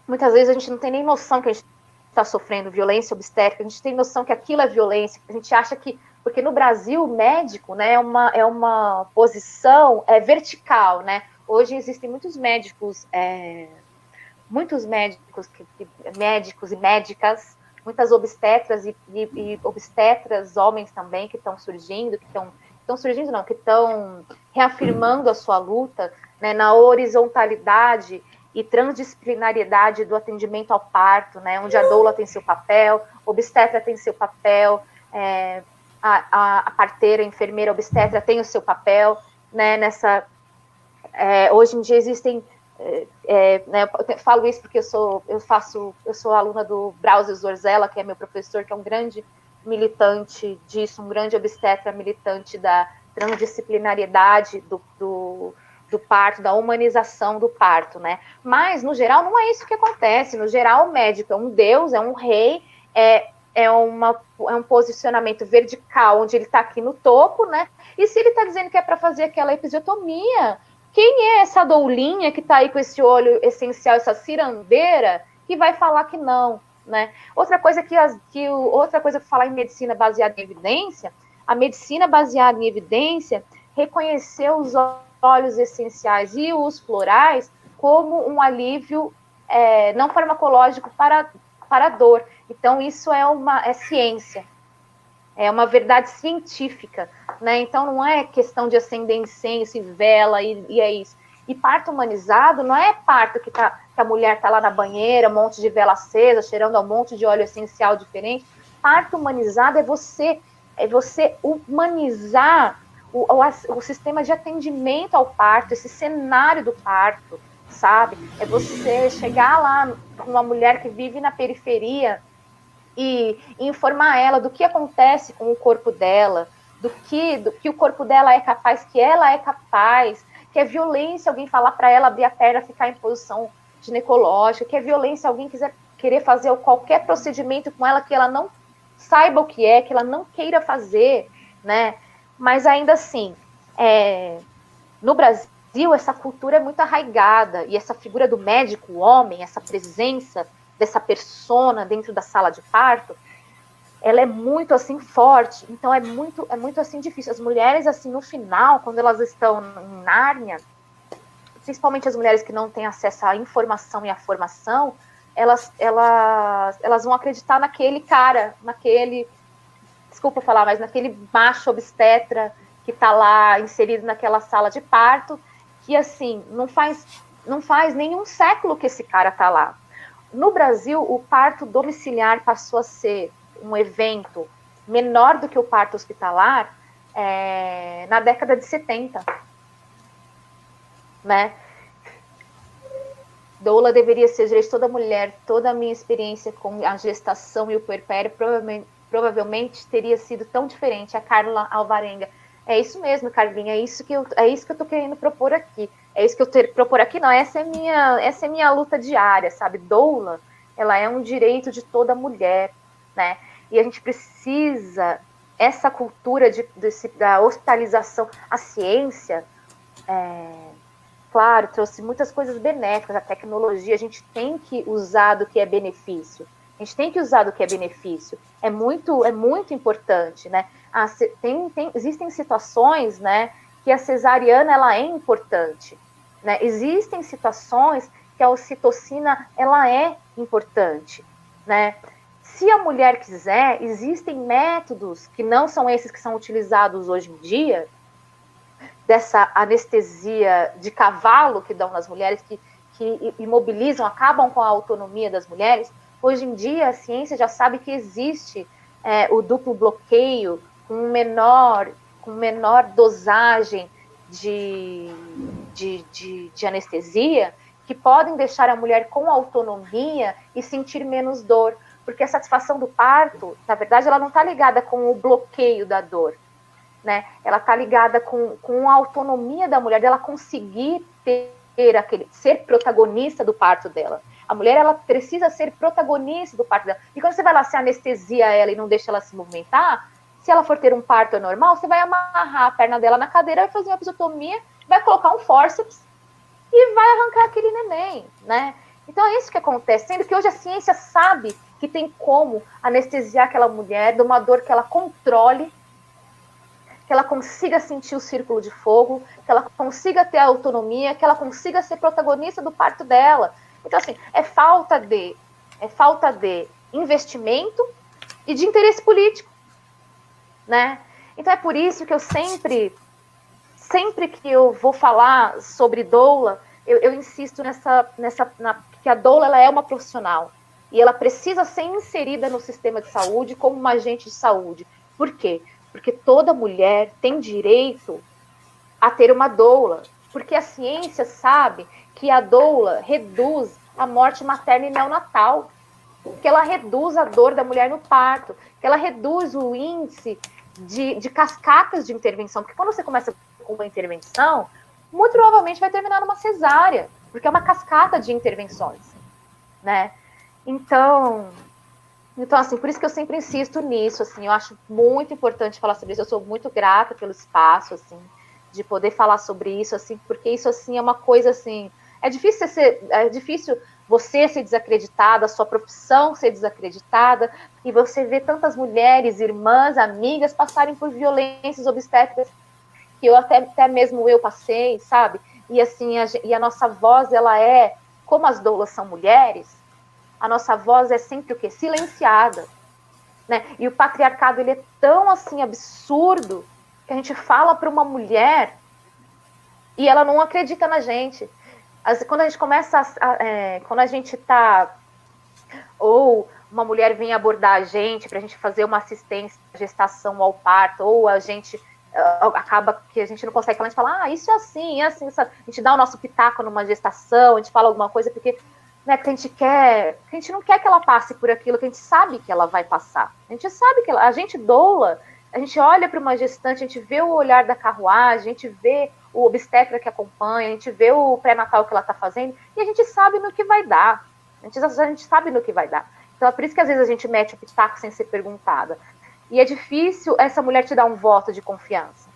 muitas vezes a gente não tem nem noção que a gente está sofrendo violência obstétrica, a gente tem noção que aquilo é violência, a gente acha que, porque no Brasil o médico, né, é uma posição vertical, né, hoje existem muitos médicos médicos e médicas, muitas obstetras e obstetras, homens também, que estão surgindo, que estão reafirmando a sua luta, né, na horizontalidade e transdisciplinariedade do atendimento ao parto, né, onde a doula tem seu papel, a obstetra tem seu papel, a parteira, a enfermeira, a obstetra tem o seu papel, né, hoje em dia existem, né, eu falo isso porque eu sou aluna do Brauzio Zorzella, que é meu professor, que é um grande militante disso, um grande obstetra militante da transdisciplinariedade do parto, da humanização do parto, né? Mas, no geral, não é isso que acontece. No geral, o médico é um deus, é um rei, é um posicionamento vertical, onde ele está aqui no topo, né? E se ele está dizendo que é para fazer aquela episiotomia, quem é essa doulinha que está aí com esse olho essencial, essa cirandeira, que vai falar que não, né? Outra coisa que falar em medicina baseada em evidência, a medicina baseada em evidência reconheceu os óleos essenciais e os florais como um alívio não farmacológico para a dor. Então, isso é ciência, é uma verdade científica, né? Então, não é questão de acender incenso e vela e é isso. E parto humanizado não é parto que a mulher está lá na banheira, um monte de vela acesa, cheirando a um monte de óleo essencial diferente. Parto humanizado é você humanizar o sistema de atendimento ao parto, esse cenário do parto, sabe? É você chegar lá com uma mulher que vive na periferia e informar ela do que acontece com o corpo dela, do que o corpo dela é capaz, que ela é capaz, que é violência alguém falar para ela abrir a perna, ficar em posição ginecológica, que é violência alguém querer fazer qualquer procedimento com ela que ela não saiba o que que ela não queira fazer, né? Mas ainda assim, no Brasil, essa cultura é muito arraigada, e essa figura do médico, o homem, essa presença dessa persona dentro da sala de parto, ela é muito, assim, forte, então é muito, assim, difícil. As mulheres, assim, no final, quando elas estão em Nárnia, principalmente as mulheres que não têm acesso à informação e à formação, elas vão acreditar naquele cara, desculpa falar, mas naquele macho obstetra que está lá inserido naquela sala de parto, que, assim, não faz nenhum século que esse cara está lá. No Brasil, o parto domiciliar passou a ser um evento menor do que o parto hospitalar na década de 70. Né? Doula deveria ser direito de toda mulher. Toda a minha experiência com a gestação e o puerpério provavelmente teria sido tão diferente. A Carla Alvarenga. É isso mesmo, Carlinha, é isso que eu tô querendo propor aqui. é isso que eu tenho que propor aqui, não, essa é minha luta diária, sabe? Doula, ela é um direito de toda mulher, né? E a gente precisa, essa cultura da hospitalização, a ciência, claro, trouxe muitas coisas benéficas, a tecnologia, a gente tem que usar do que é benefício. A gente tem que usar do que é benefício. É muito importante, né? Existem situações, né, que a cesariana ela é importante, né? Existem situações que a ocitocina ela é importante, né? Se a mulher quiser, existem métodos que não são esses que são utilizados hoje em dia, dessa anestesia de cavalo que dão nas mulheres, que imobilizam, acabam com a autonomia das mulheres. Hoje em dia, a ciência já sabe que existe o duplo bloqueio com menor dosagem de anestesia, que podem deixar a mulher com autonomia e sentir menos dor. Porque a satisfação do parto, na verdade, ela não está ligada com o bloqueio da dor, né? Ela está ligada com a autonomia da mulher, dela conseguir ser protagonista do parto dela. A mulher, ela precisa ser protagonista do parto dela. E quando você vai lá, se anestesia ela e não deixa ela se movimentar, se ela for ter um parto normal, você vai amarrar a perna dela na cadeira, vai fazer uma episiotomia, vai colocar um fórceps e vai arrancar aquele neném, né? Então é isso que acontece, sendo que hoje a ciência sabe que tem como anestesiar aquela mulher de uma dor que ela controle, que ela consiga sentir o círculo de fogo, que ela consiga ter a autonomia, que ela consiga ser protagonista do parto dela. Então, assim, é falta de investimento e de interesse político, né? Então é por isso que eu sempre que eu vou falar sobre doula, eu insisto que a doula ela é uma profissional e ela precisa ser inserida no sistema de saúde como uma agente de saúde. Por quê? Porque toda mulher tem direito a ter uma doula, porque a ciência sabe que a doula reduz a morte materna e neonatal, que ela reduz a dor da mulher no parto, que ela reduz o índice de cascatas de intervenção, porque quando você começa com uma intervenção, muito provavelmente vai terminar numa cesárea, porque é uma cascata de intervenções, né? Então, assim, por isso que eu sempre insisto nisso, assim, eu acho muito importante falar sobre isso, eu sou muito grata pelo espaço, assim, de poder falar sobre isso, assim, porque isso, assim, é uma coisa, assim, é difícil você ser desacreditada, a sua profissão ser desacreditada, e você ver tantas mulheres, irmãs, amigas passarem por violências obstétricas que até mesmo eu passei, sabe? E assim, a nossa voz, ela como as doulas são mulheres, a nossa voz é sempre o quê? Silenciada, né? E o patriarcado, ele é tão, assim, absurdo, que a gente fala para uma mulher e ela não acredita na gente. Quando a gente começa, quando a gente tá, ou uma mulher vem abordar a gente para a gente fazer uma assistência à gestação ao parto, ou a gente acaba que a gente não consegue falar, a gente fala, isso é assim, a gente dá o nosso pitaco numa gestação, a gente fala alguma coisa, porque, né, que a gente não quer que ela passe por aquilo que a gente sabe que ela vai passar. A gente sabe que a gente doula, a gente olha para uma gestante, a gente vê o olhar da carruagem, a gente vê o obstetra que acompanha, a gente vê o pré-natal que ela está fazendo, e a gente sabe no que vai dar. A gente sabe no que vai dar. Então é por isso que às vezes a gente mete o pitaco sem ser perguntada. E é difícil essa mulher te dar um voto de confiança,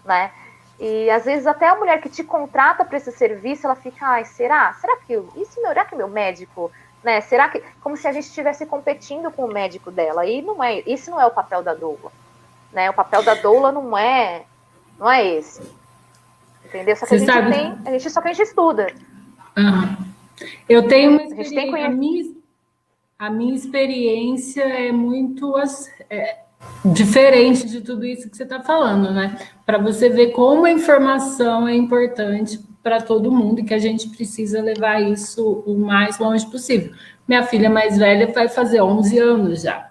né? E às vezes até a mulher que te contrata para esse serviço, ela fica, será que meu médico, né? Será que, como se a gente estivesse competindo com o médico dela? E não é, esse não é o papel da doula, né? O papel da doula não é esse, entendeu? Só que só que a gente estuda. Uhum. Eu tenho uma experiência, a minha experiência é muito diferente de tudo isso que você está falando, né? Para você ver como a informação é importante para todo mundo e que a gente precisa levar isso o mais longe possível. Minha filha mais velha vai fazer 11 anos já.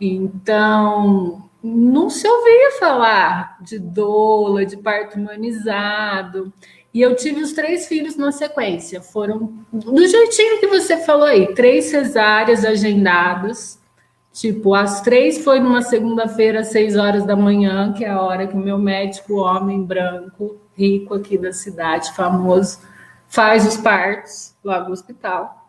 Então, não se ouvia falar de doula, de parto humanizado. E eu tive os 3 filhos na sequência. Foram do jeitinho que você falou aí, 3 cesáreas agendadas. Tipo, às 3 foi numa segunda-feira, às 6 horas da manhã, que é a hora que o meu médico, homem branco, rico aqui da cidade, famoso, faz os partos lá no hospital.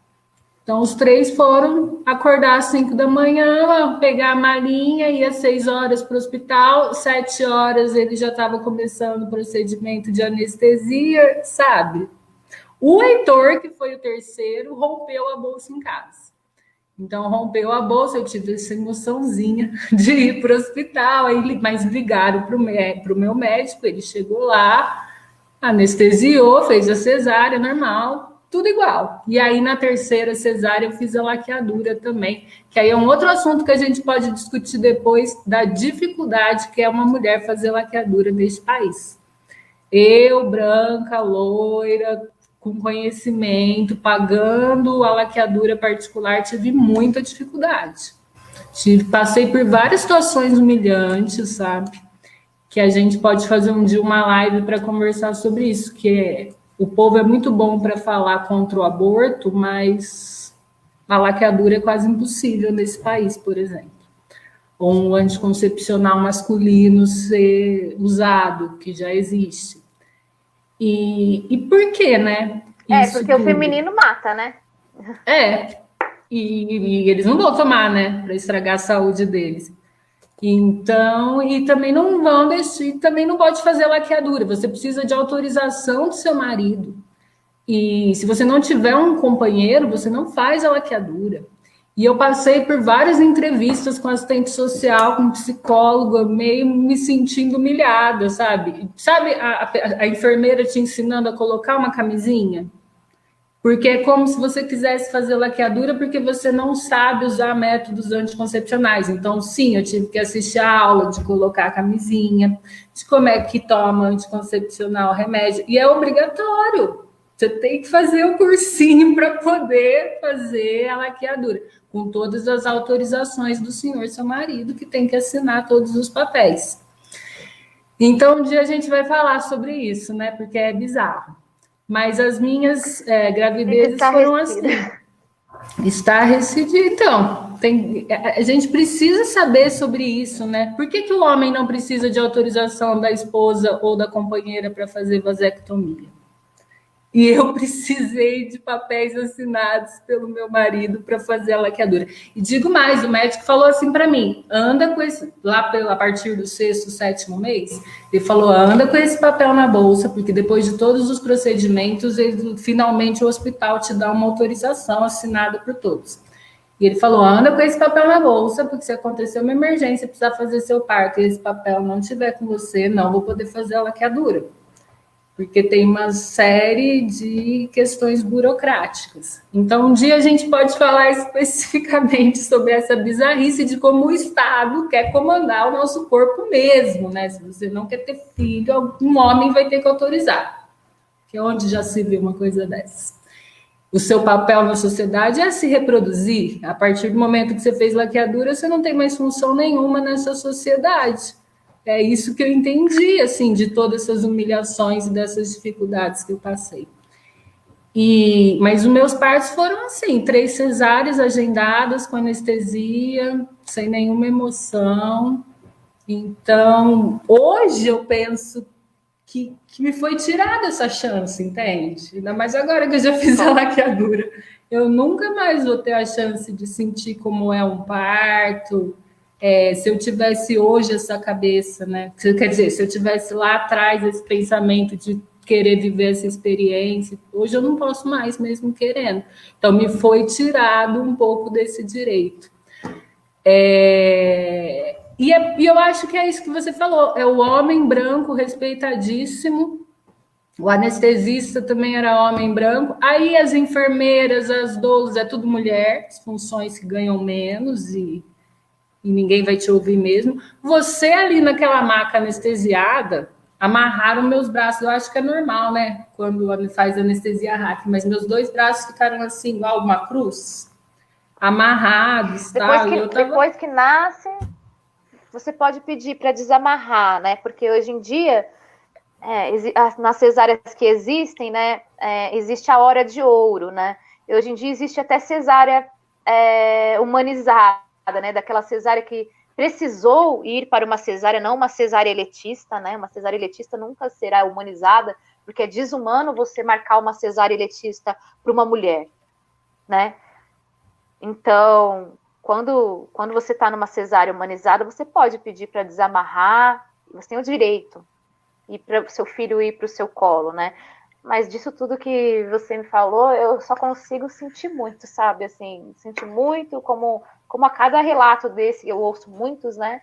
Então, os 3 foram acordar às 5 da manhã, pegar a malinha, ir às 6 horas para o hospital, 7 horas ele já estava começando o procedimento de anestesia, sabe? O Heitor, que foi o terceiro, rompeu a bolsa em casa. Então, rompeu a bolsa, eu tive essa emoçãozinha de ir para o hospital, mas ligaram para o meu médico, ele chegou lá, anestesiou, fez a cesárea normal, tudo igual. E aí, na terceira cesárea, eu fiz a laqueadura também, que aí é um outro assunto que a gente pode discutir depois, da dificuldade que é uma mulher fazer laqueadura neste país. Eu, branca, loira, com conhecimento, pagando a laqueadura particular, tive muita dificuldade. Passei por várias situações humilhantes, sabe? Que a gente pode fazer um dia uma live para conversar sobre isso, que o povo é muito bom para falar contra o aborto, mas a laqueadura é quase impossível nesse país, por exemplo. Ou um anticoncepcional masculino ser usado, que já existe. E por quê, né? Isso porque tudo. O feminino mata, né? E eles não vão tomar, né? Para estragar a saúde deles. Então, e também não vão deixar, também não pode fazer laqueadura. Você precisa de autorização do seu marido. E se você não tiver um companheiro, você não faz a laqueadura. E eu passei por várias entrevistas com assistente social, com psicólogo, meio me sentindo humilhada, sabe? Sabe a enfermeira te ensinando a colocar uma camisinha? Porque é como se você quisesse fazer laqueadura porque você não sabe usar métodos anticoncepcionais. Então, sim, eu tive que assistir a aula de colocar a camisinha, de como é que toma anticoncepcional, remédio. E é obrigatório. Você tem que fazer o cursinho para poder fazer a laqueadura, com todas as autorizações do senhor, seu marido, que tem que assinar todos os papéis. Então, um dia a gente vai falar sobre isso, né? Porque é bizarro. Mas as minhas gravidezes foram assim. Estarrecida. Então, a gente precisa saber sobre isso, né? Por que o homem não precisa de autorização da esposa ou da companheira para fazer vasectomia? E eu precisei de papéis assinados pelo meu marido para fazer a laqueadura. E digo mais, o médico falou assim para mim, anda com esse, lá a partir do 6º, 7º mês, ele falou, anda com esse papel na bolsa, porque depois de todos os procedimentos, finalmente o hospital te dá uma autorização assinada por todos. E ele falou, anda com esse papel na bolsa, porque se acontecer uma emergência, precisar fazer seu parto, e esse papel não estiver com você, não vou poder fazer a laqueadura. Porque tem uma série de questões burocráticas. Então, um dia a gente pode falar especificamente sobre essa bizarrice de como o Estado quer comandar o nosso corpo mesmo, né? Se você não quer ter filho, um homem vai ter que autorizar. Que é onde já se viu uma coisa dessa. O seu papel na sociedade é se reproduzir. A partir do momento que você fez laqueadura, você não tem mais função nenhuma nessa sociedade. É isso que eu entendi, assim, de todas essas humilhações e dessas dificuldades que eu passei. Mas os meus partos foram assim, 3 cesáreas agendadas com anestesia, sem nenhuma emoção. Então, hoje eu penso que me foi tirada essa chance, entende? Ainda mais agora que eu já fiz a laqueadura. Eu nunca mais vou ter a chance de sentir como é um parto. Se eu tivesse hoje essa cabeça, né? Quer dizer, se eu tivesse lá atrás esse pensamento de querer viver essa experiência, hoje eu não posso mais, mesmo querendo. Então, me foi tirado um pouco desse direito. E eu acho que é isso que você falou, é o homem branco respeitadíssimo, o anestesista também era homem branco, aí as enfermeiras, as doulas, é tudo mulher, as funções que ganham menos e ninguém vai te ouvir mesmo. Você ali naquela maca anestesiada, amarraram meus braços, eu acho que é normal, né? Quando faz anestesia rápida, mas meus 2 braços ficaram assim, igual uma cruz, amarrados. Depois que nasce, você pode pedir para desamarrar, né? Porque hoje em dia, nas cesáreas que existem, né? Existe a hora de ouro, né? E hoje em dia existe até cesárea humanizada, né? Daquela cesárea que precisou ir para uma cesárea, não uma cesárea eletista, né? Uma cesárea eletista nunca será humanizada, porque é desumano você marcar uma cesárea eletista para uma mulher, né? Então, quando você está numa cesárea humanizada, você pode pedir para desamarrar, você tem o direito, e para o seu filho ir para o seu colo, né? Mas disso tudo que você me falou, eu só consigo sentir muito, sabe? Assim, sentir muito, como a cada relato desse, eu ouço muitos, né?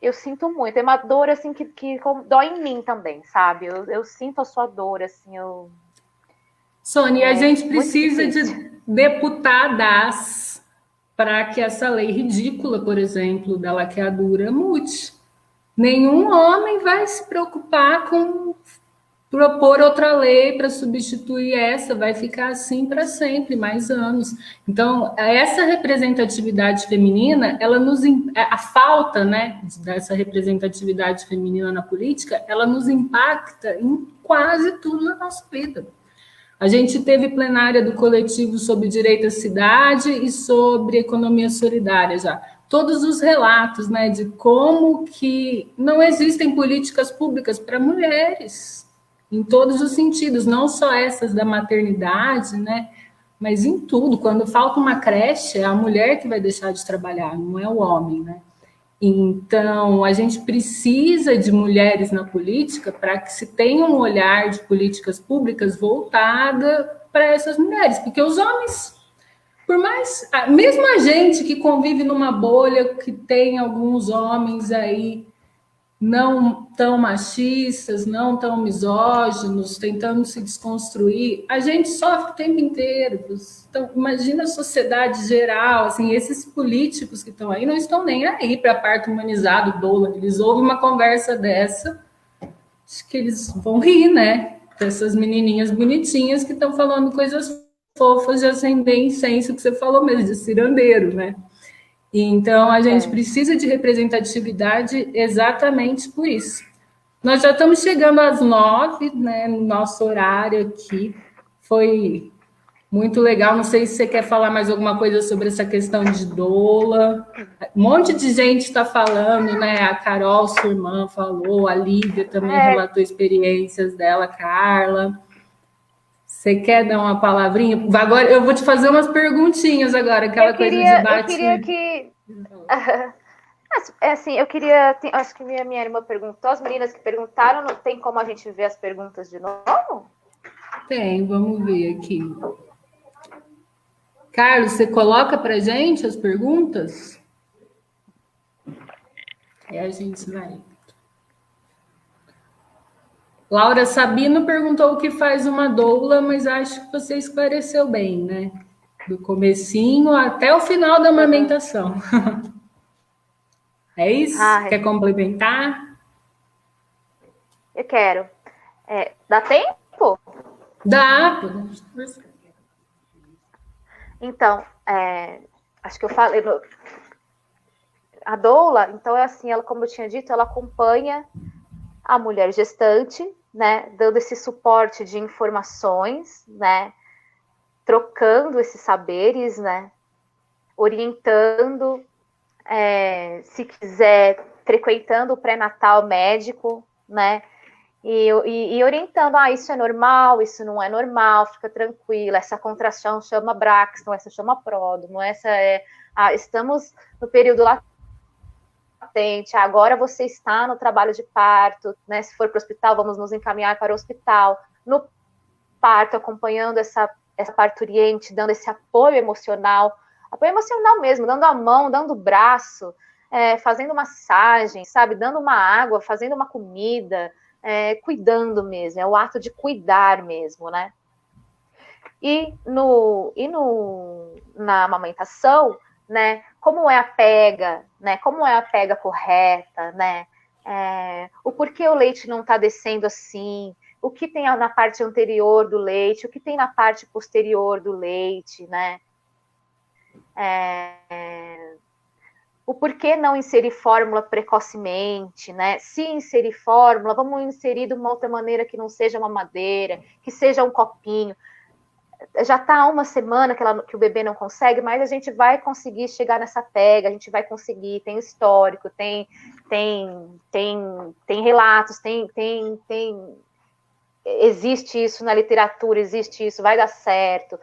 Eu sinto muito. É uma dor, assim, que dói em mim também, sabe? Eu sinto a sua dor, assim, Sônia, a gente muito precisa difícil. de deputadas para que essa lei ridícula, por exemplo, da laqueadura mude. Nenhum homem vai se preocupar com propor outra lei para substituir essa, vai ficar assim para sempre, mais anos. Então, essa representatividade feminina, a falta, né, dessa representatividade feminina na política, ela nos impacta em quase tudo na nossa vida. A gente teve plenária do coletivo sobre direito à cidade e sobre economia solidária já. Todos os relatos, né, de como que não existem políticas públicas para mulheres, em todos os sentidos, não só essas da maternidade, né, mas em tudo. Quando falta uma creche, é a mulher que vai deixar de trabalhar, não é o homem, né? Então, a gente precisa de mulheres na política para que se tenha um olhar de políticas públicas voltada para essas mulheres, porque os homens, por mais, mesmo a gente que convive numa bolha que tem alguns homens aí não tão machistas, não tão misóginos, tentando se desconstruir, a gente sofre o tempo inteiro. Então, imagina a sociedade geral, assim, esses políticos que estão aí não estão nem aí para a parte humanizada, doula. Eles ouvem uma conversa dessa, acho que eles vão rir, né? Dessas menininhas bonitinhas que estão falando coisas fofas de acender incenso, que você falou mesmo, de cirandeiro, né? Então, a gente precisa de representatividade exatamente por isso. Nós já estamos chegando às 9, né, no nosso horário aqui. Foi muito legal. Não sei se você quer falar mais alguma coisa sobre essa questão de doula. Um monte de gente está falando, né? A Carol, sua irmã, falou, a Lívia também relatou experiências dela, a Carla. Você quer dar uma palavrinha? Agora eu vou te fazer umas perguntinhas agora, aquela coisa de bate. Eu queria que. Assim, eu queria. Acho que minha irmã perguntou, as meninas que perguntaram, não tem como a gente ver as perguntas de novo? Tem, vamos ver aqui. Carlos, você coloca para gente as perguntas? Aí a gente vai. Laura Sabino perguntou o que faz uma doula, mas acho que você esclareceu bem, né? Do comecinho até o final da amamentação. É isso? Quer complementar? Eu quero. Dá tempo? Dá. Então, acho que eu falei. A doula, então é assim, ela, como eu tinha dito, ela acompanha a mulher gestante, né, dando esse suporte de informações, né, trocando esses saberes, né, orientando, se quiser, frequentando o pré-natal médico, né, e orientando, isso é normal, isso não é normal, fica tranquila, essa contração chama Braxton, essa chama pródromo, essa estamos no período latente, agora você está no trabalho de parto, né? Se for para o hospital, vamos nos encaminhar para o hospital. No parto, acompanhando essa parturiente, dando esse apoio emocional mesmo, dando a mão, dando o braço, fazendo massagem, sabe? Dando uma água, fazendo uma comida, cuidando mesmo, é o ato de cuidar mesmo, né? E na amamentação, né? Como é a pega, né? Como é a pega correta, né? O porquê o leite não está descendo assim, o que tem na parte anterior do leite, o que tem na parte posterior do leite, né? O porquê não inserir fórmula precocemente, né? Se inserir fórmula, vamos inserir de uma outra maneira que não seja uma madeira, que seja um copinho. já está há uma semana que o bebê não consegue, mas a gente vai conseguir chegar nessa pega, a gente vai conseguir, tem histórico, tem relatos, existe isso na literatura, existe isso, vai dar certo,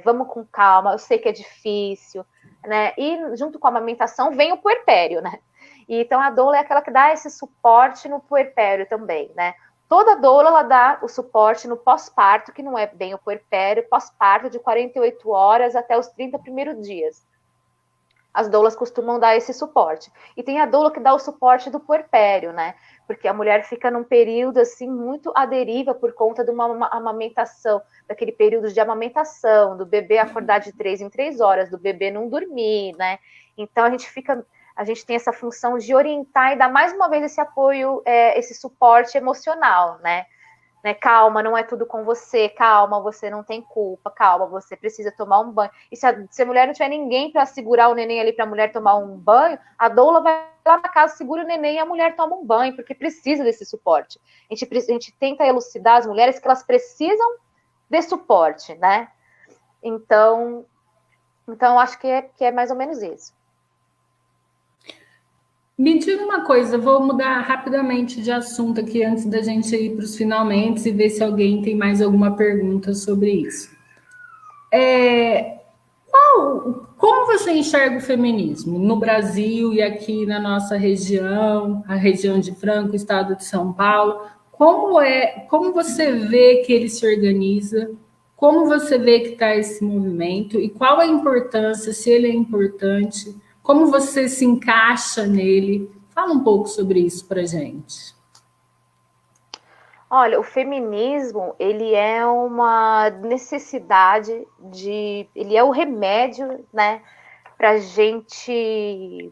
vamos com calma, eu sei que é difícil, né? E junto com a amamentação vem o puerpério, né? E, então a doula é aquela que dá esse suporte no puerpério também, né? Toda doula, ela dá o suporte no pós-parto, que não é bem o puerpério, pós-parto de 48 horas até os 30 primeiros dias. As doulas costumam dar esse suporte. E tem a doula que dá o suporte do puerpério, né? Porque a mulher fica num período, assim, muito à deriva por conta de uma amamentação, daquele período de amamentação, do bebê acordar de 3 em 3 horas, do bebê não dormir, né? Então a gente tem essa função de orientar e dar mais uma vez esse apoio, esse suporte emocional, né? Calma, não é tudo com você, calma, você não tem culpa, calma, você precisa tomar um banho. E se a mulher não tiver ninguém para segurar o neném ali para a mulher tomar um banho, a doula vai lá na casa, segura o neném e a mulher toma um banho, porque precisa desse suporte. A gente tenta elucidar as mulheres que elas precisam de suporte, né? Então acho que é mais ou menos isso. Me diga uma coisa, vou mudar rapidamente de assunto aqui antes da gente ir para os finalmente e ver se alguém tem mais alguma pergunta sobre isso. Como você enxerga o feminismo no Brasil e aqui na nossa região, a região de Franca, o estado de São Paulo? Como você vê que ele se organiza? Como você vê que está esse movimento? E qual a importância, se ele é importante? Como você se encaixa nele? Fala um pouco sobre isso para gente. Olha, o feminismo, ele é uma necessidade ele é o remédio, né, para a gente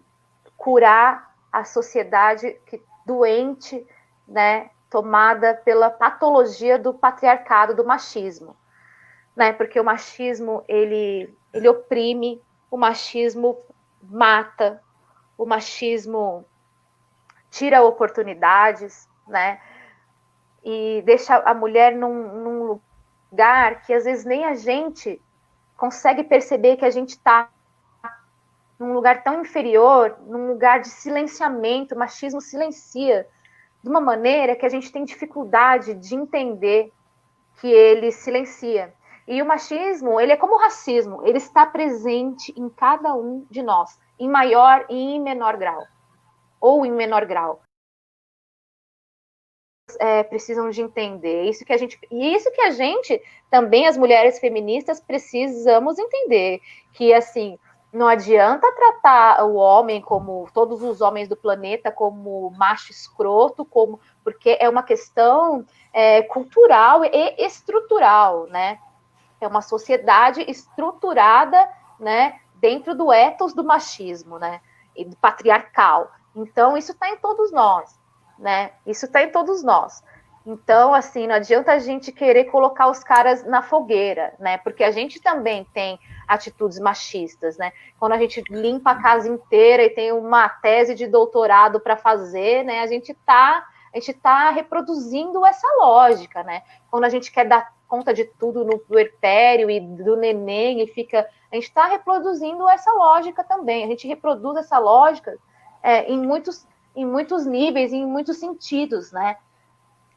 curar a sociedade doente, né, tomada pela patologia do patriarcado, do machismo, né, porque o machismo, ele oprime, o machismo mata, o machismo tira oportunidades, né, e deixa a mulher num lugar que às vezes nem a gente consegue perceber que a gente está num lugar tão inferior, num lugar de silenciamento, o machismo silencia de uma maneira que a gente tem dificuldade de entender que ele silencia. E o machismo, ele é como o racismo, ele está presente em cada um de nós, em maior e em menor grau, ou em menor grau. Precisam de entender. Isso que a gente também, as mulheres feministas, precisamos entender. Que, assim, não adianta tratar o homem como todos os homens do planeta como macho escroto, porque é uma questão cultural e estrutural, né? É uma sociedade estruturada, né, dentro do ethos do machismo, né, e do patriarcal. Então, isso está em todos nós, né? Isso está em todos nós. Então, assim, não adianta a gente querer colocar os caras na fogueira, né? Porque a gente também tem atitudes machistas, né? Quando a gente limpa a casa inteira e tem uma tese de doutorado para fazer, né? A gente tá reproduzindo essa lógica, né? Quando a gente quer dar conta de tudo no puerpério e do neném e a gente está reproduzindo essa lógica também. A gente reproduz essa lógica em muitos níveis, em muitos sentidos, né?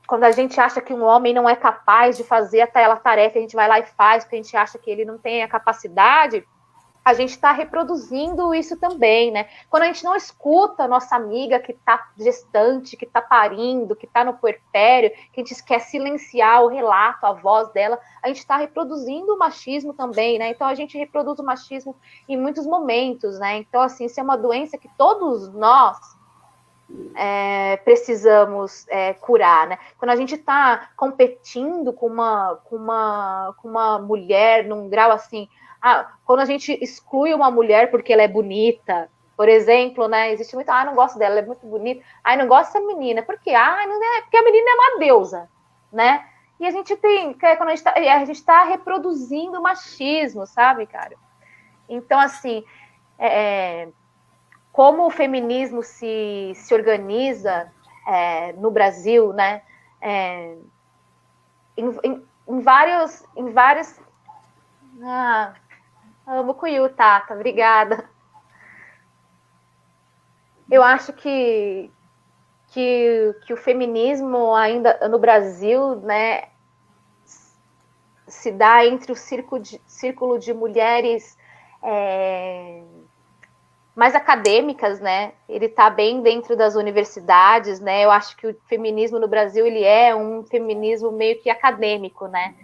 Quando a gente acha que um homem não é capaz de fazer aquela tarefa, a gente vai lá e faz, porque a gente acha que ele não tem a capacidade, a gente está reproduzindo isso também, né? Quando a gente não escuta a nossa amiga que está gestante, que está parindo, que está no puerpério, que a gente quer silenciar o relato, a voz dela, a gente está reproduzindo o machismo também, né? Então a gente reproduz o machismo em muitos momentos, né? Então, assim, isso é uma doença que todos nós precisamos curar, né? Quando a gente está competindo com uma mulher num grau assim, quando a gente exclui uma mulher porque ela é bonita, por exemplo, né? Existe muito, não gosto dela, ela é muito bonita, não gosto dessa menina, por quê? Não é, porque a menina é uma deusa, né? E a gente quando a gente está reproduzindo o machismo, sabe, cara? Então, assim, como o feminismo se organiza no Brasil, né? Em vários Ah, amo Cuiú, Tata, obrigada. Eu acho que o feminismo ainda no Brasil, né, se dá entre o círculo de mulheres mais acadêmicas, né? Ele está bem dentro das universidades, né? Eu acho que o feminismo no Brasil ele é um feminismo meio que acadêmico, né?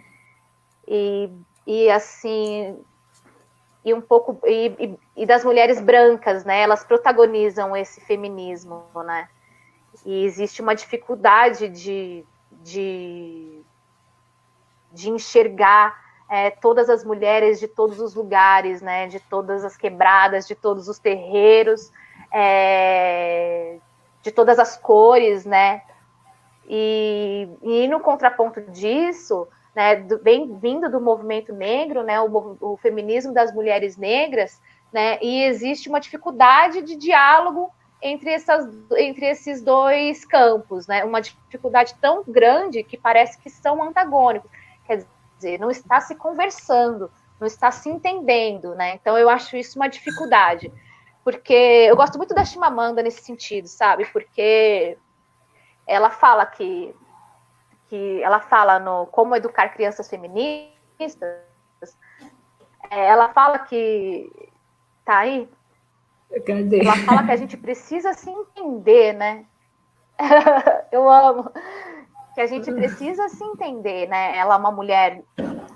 E assim, e um pouco e das mulheres brancas, né? Elas protagonizam esse feminismo, né? E existe uma dificuldade de enxergar todas as mulheres de todos os lugares, né? De todas as quebradas, de todos os terreiros, de todas as cores, né? E no contraponto disso, né, bem vindo do movimento negro, né, o feminismo das mulheres negras, né, e existe uma dificuldade de diálogo entre esses dois campos, né, uma dificuldade tão grande que parece que são antagônicos, quer dizer, não está se conversando, não está se entendendo, né, então eu acho isso uma dificuldade, porque eu gosto muito da Chimamanda nesse sentido, sabe, porque ela fala que ela fala no Como Educar Crianças Feministas, ela fala que tá aí. Cadê? Ela fala que a gente precisa se entender, né? Eu amo que a gente precisa se entender, né? Ela é uma mulher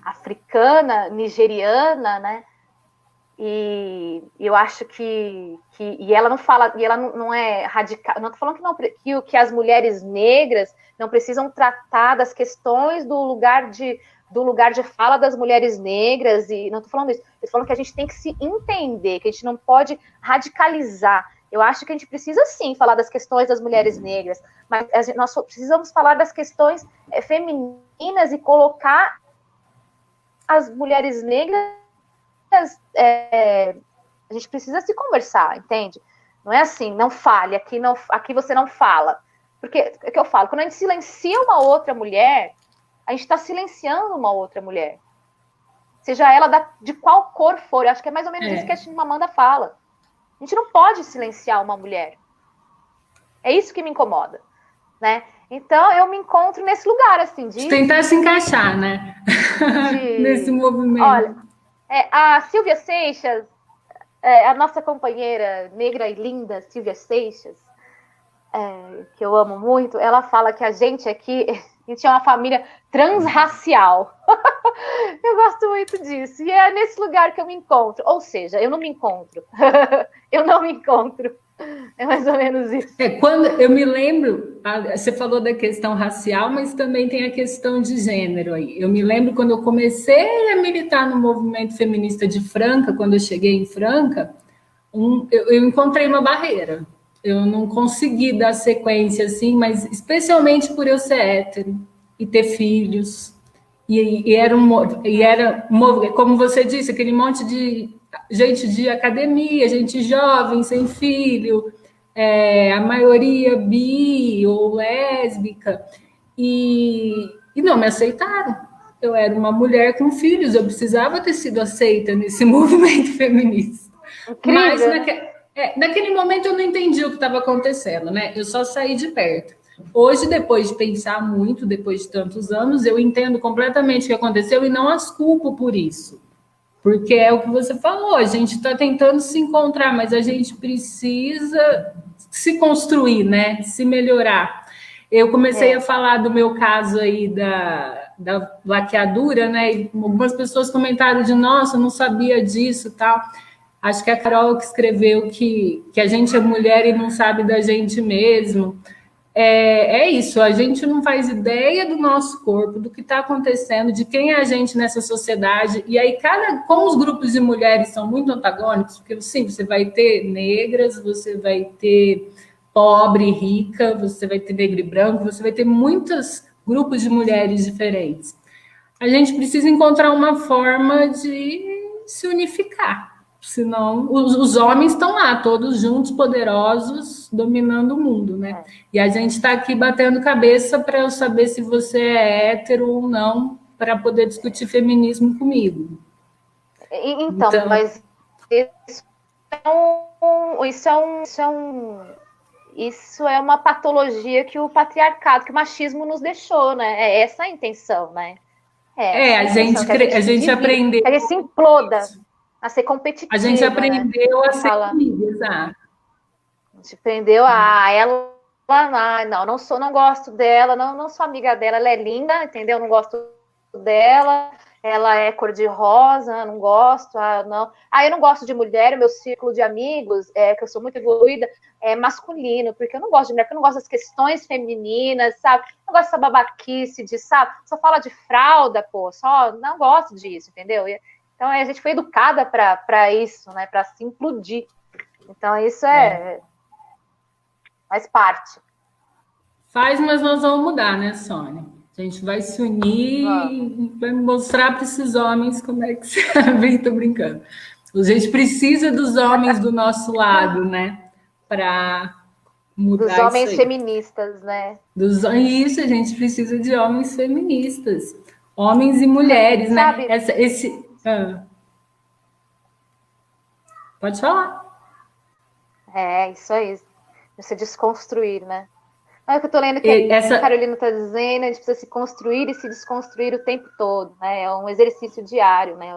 africana, nigeriana, né? E eu acho que e ela não fala, e ela não é radical, não estou falando que as mulheres negras não precisam tratar das questões do lugar de fala das mulheres negras, e não estou falando isso, estou falando que a gente tem que se entender, que a gente não pode radicalizar. Eu acho que a gente precisa sim falar das questões das mulheres negras, mas nós precisamos falar das questões femininas e colocar as mulheres negras a gente precisa se conversar, entende? Não é assim, não fale, aqui você não fala. Porque é o que eu falo, quando a gente silencia uma outra mulher, a gente está silenciando uma outra mulher. Seja ela de qual cor for. Eu acho que é mais ou menos isso que a Chimamanda fala. A gente não pode silenciar uma mulher. É isso que me incomoda, né? Então eu me encontro nesse lugar, assim, de tentar se encaixar, né? Nesse movimento. Olha, a Silvia Seixas, a nossa companheira negra e linda, Silvia Seixas, que eu amo muito, ela fala que a gente aqui, a gente é uma família transracial. Eu gosto muito disso. E é nesse lugar que eu me encontro. Ou seja, eu não me encontro. Eu não me encontro. É mais ou menos isso. Quando eu me lembro, você falou da questão racial, mas também tem a questão de gênero aí. Eu me lembro quando eu comecei a militar no movimento feminista de Franca, quando eu cheguei em Franca, eu encontrei uma barreira. Eu não consegui dar sequência assim, mas especialmente por eu ser hétero e ter filhos. E era como você disse, aquele monte de gente de academia, gente jovem, sem filho, a maioria bi ou lésbica, e não me aceitaram. Eu era uma mulher com filhos, eu precisava ter sido aceita nesse movimento feminista. Incrível, mas naquele momento eu não entendi o que estava acontecendo, né? Eu só saí de perto. Hoje, depois de pensar muito, depois de tantos anos, eu entendo completamente o que aconteceu e não as culpo por isso. Porque é o que você falou, a gente está tentando se encontrar, mas a gente precisa se construir, né? Se melhorar. Eu comecei a falar do meu caso aí da laqueadura, né? E algumas pessoas comentaram de, nossa, não sabia disso e tal. Acho que a Carol que escreveu que a gente é mulher e não sabe da gente mesmo. É isso, a gente não faz ideia do nosso corpo, do que está acontecendo, de quem é a gente nessa sociedade. E aí, como os grupos de mulheres são muito antagônicos, porque sim, você vai ter negras, você vai ter pobre e rica, você vai ter negro e branco, você vai ter muitos grupos de mulheres diferentes. A gente precisa encontrar uma forma de se unificar. Senão, os homens estão lá, todos juntos, poderosos, dominando o mundo, né? E a gente está aqui batendo cabeça para eu saber se você é hétero ou não, para poder discutir feminismo comigo. Então, mas isso é uma patologia que o patriarcado, que o machismo nos deixou, né? É essa a intenção, né? A gente aprendeu. Que a gente se imploda a ser competitiva. A gente aprendeu, né? A ser amiga, exato. A gente aprendeu a ela. Não gosto dela, não sou amiga dela, ela é linda, entendeu? Não gosto dela, ela é cor-de-rosa, não gosto, não. Eu não gosto de mulher, o meu círculo de amigos, que eu sou muito evoluída, é masculino, porque eu não gosto de mulher, porque eu não gosto das questões femininas, sabe? Não gosto dessa babaquice de, sabe? Só fala de fralda, pô, só não gosto disso, entendeu? Então a gente foi educada para isso, né? Para se implodir. Então isso faz parte. Mas nós vamos mudar, né, Sônia? A gente vai se unir e vai mostrar para esses homens como é que se abre. Tô brincando. A gente precisa dos homens do nosso lado, né? Para mudar isso. Dos homens feministas, né? Isso, a gente precisa de homens feministas. Homens e mulheres, né? Pode falar. Isso aí. Você desconstruir, né? É o que eu tô lendo que a Carolina está dizendo, a gente precisa se construir e se desconstruir o tempo todo, né? É um exercício diário, né?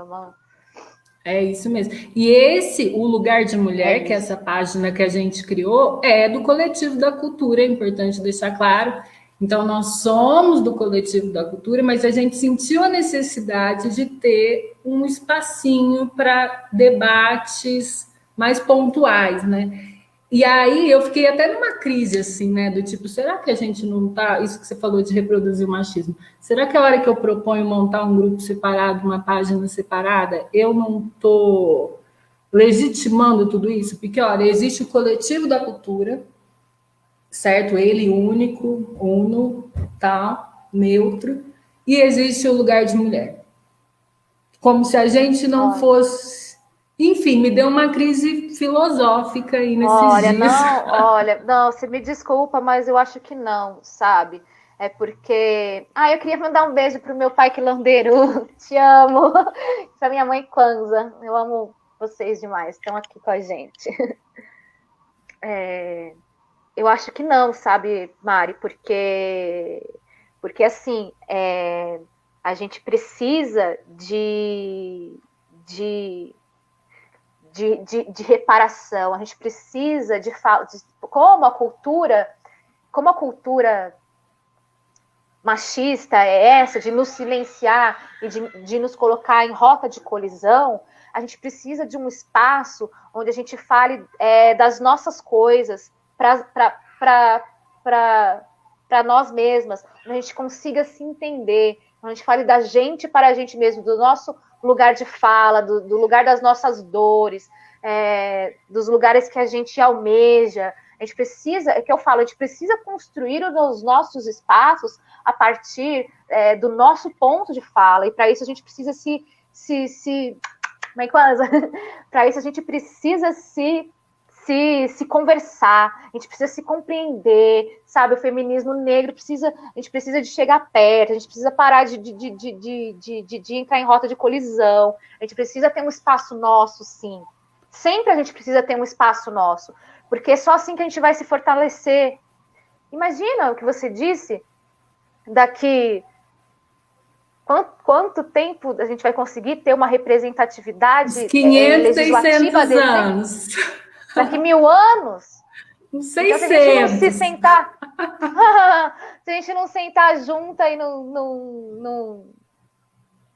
É isso mesmo. E o Lugar de Mulher, que é essa página que a gente criou, é do Coletivo da Cultura, é importante deixar claro. Então, nós somos do Coletivo da Cultura, mas a gente sentiu a necessidade de ter um espacinho para debates mais pontuais, né? E aí eu fiquei até numa crise, assim, né? Do tipo, será que a gente não tá... Isso que você falou de reproduzir o machismo. Será que a hora que eu proponho montar um grupo separado, uma página separada, eu não estou legitimando tudo isso? Porque, olha, existe o Coletivo da Cultura, certo? Ele único, uno, tal, neutro. E existe o Lugar de Mulher. Como se a gente não fosse... Enfim, me deu uma crise filosófica aí nesses dias. Não, você me desculpa, mas eu acho que não, sabe? É porque... eu queria mandar um beijo pro meu pai quilandeiro. Te amo. Pra minha mãe Kwanza. Eu amo vocês demais. Estão aqui com a gente. Eu acho que não, sabe, Mari? Porque assim, a gente precisa de reparação, a gente precisa de como a cultura machista é essa, de nos silenciar e de nos colocar em rota de colisão, a gente precisa de um espaço onde a gente fale das nossas coisas para nós mesmas, onde a gente consiga se entender, onde a gente fale da gente para a gente mesmo, do nosso lugar de fala, do lugar das nossas dores, dos lugares que a gente almeja. A gente precisa, é que eu falo, a gente precisa construir os nossos espaços a partir do nosso ponto de fala, e para isso a gente precisa para isso a gente precisa se conversar, a gente precisa se compreender, sabe? O feminismo negro a gente precisa de chegar perto, a gente precisa parar de entrar em rota de colisão, a gente precisa ter um espaço nosso, sim. Sempre a gente precisa ter um espaço nosso, porque é só assim que a gente vai se fortalecer. Imagina o que você disse, daqui quanto tempo a gente vai conseguir ter uma representatividade 500, 600 anos. Daqui 1000 anos? Não sei então, se a gente não se sentar... se a gente não sentar junta e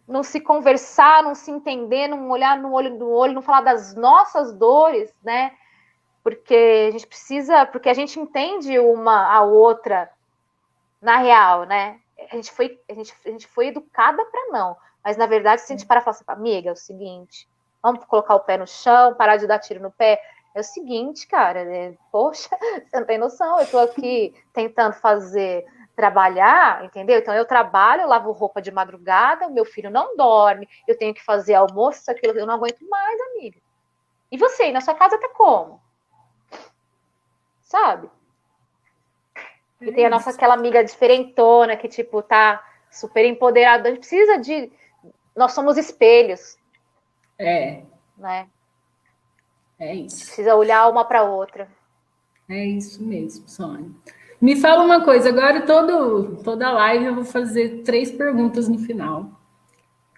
não se conversar, não se entender, não olhar no olho do olho, não falar das nossas dores, né? Porque a gente precisa... Porque a gente entende uma a outra na real, né? A gente foi educada para não. Mas, na verdade, se a gente parar e falar assim, amiga, é o seguinte, vamos colocar o pé no chão, parar de dar tiro no pé... É o seguinte, cara, poxa, você não tem noção, eu tô aqui tentando trabalhar, entendeu? Então eu trabalho, eu lavo roupa de madrugada, meu filho não dorme, eu tenho que fazer almoço, isso, aquilo, eu não aguento mais, amiga. E você, na sua casa tá como? Sabe? E tem aquela amiga diferentona que, tipo, tá super empoderada, a gente precisa nós somos espelhos. É, né? é A gente isso. precisa olhar uma para a outra. É isso mesmo, Sônia. Me fala uma coisa, agora toda live eu vou fazer 3 perguntas no final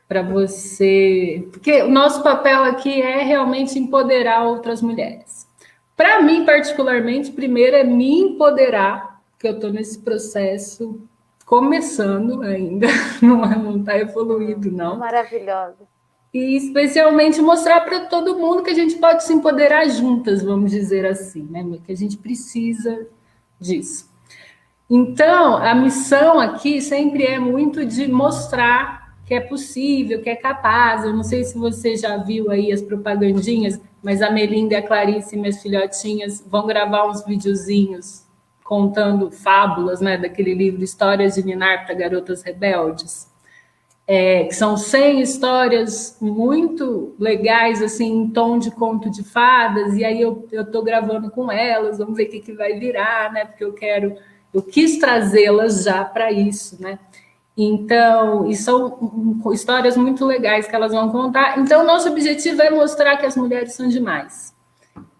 para você, porque o nosso papel aqui é realmente empoderar outras mulheres. Para mim, particularmente, primeiro é me empoderar, que eu estou nesse processo começando ainda, não está evoluído, não. Maravilhosa. E especialmente mostrar para todo mundo que a gente pode se empoderar juntas, vamos dizer assim, né? Que a gente precisa disso. Então, a missão aqui sempre é muito de mostrar que é possível, que é capaz. Eu não sei se você já viu aí as propagandinhas, mas a Melinda e a Clarice, minhas filhotinhas, vão gravar uns videozinhos contando fábulas, né, daquele livro Histórias de Ninar para Garotas Rebeldes. Que são 100 histórias muito legais, assim, em tom de conto de fadas, e aí eu estou gravando com elas, vamos ver o que vai virar, né? Porque eu quis trazê-las já para isso, né? Então, e são histórias muito legais que elas vão contar. Então, nosso objetivo é mostrar que as mulheres são demais.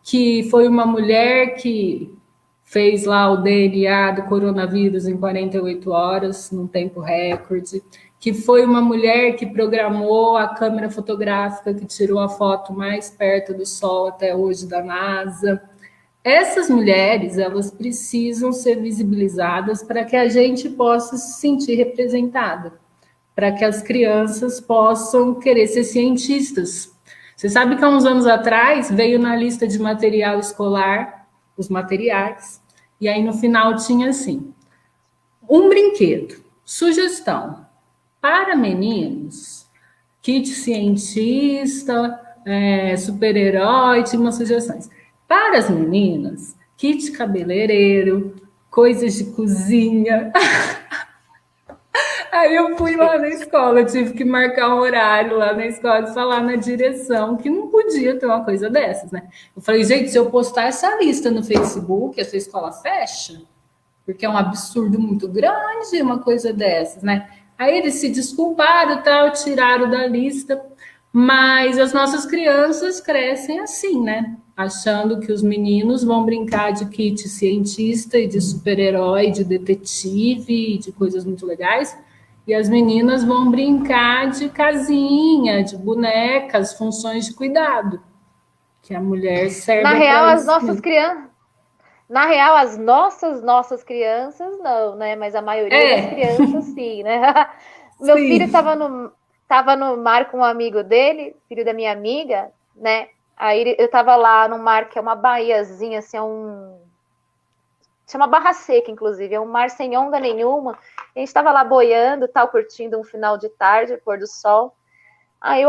Que foi uma mulher que fez lá o DNA do coronavírus em 48 horas, num tempo recorde, que foi uma mulher que programou a câmera fotográfica que tirou a foto mais perto do Sol até hoje da NASA. Essas mulheres, elas precisam ser visibilizadas para que a gente possa se sentir representada, para que as crianças possam querer ser cientistas. Você sabe que há uns anos atrás veio na lista de material escolar os materiais, e aí no final tinha assim: um brinquedo, sugestão para meninos, kit cientista, super-herói, tinha umas sugestões. Para as meninas, kit cabeleireiro, coisas de cozinha. Aí eu fui lá na escola, eu tive que marcar um horário lá na escola e falar na direção que não podia ter uma coisa dessas, né? Eu falei, gente, se eu postar essa lista no Facebook, essa escola fecha, porque é um absurdo muito grande uma coisa dessas, né? Aí eles se desculparam e tal, tiraram da lista, mas as nossas crianças crescem assim, né? Achando que os meninos vão brincar de kit cientista e de super-herói, de detetive, de coisas muito legais, e as meninas vão brincar de casinha, de bonecas, funções de cuidado, que a mulher Na serve para real, as isso nossas mesmo. crianças. Na real, as nossas crianças não, né? Mas a maioria das É, crianças sim, né? Meu filho sim. tava no mar com um amigo dele, filho da minha amiga, né? Aí eu tava lá no mar, que é uma baiazinha, assim, chama Barra Seca, inclusive, é um mar sem onda nenhuma. A gente tava lá boiando, tal, curtindo um final de tarde, pôr do sol. Aí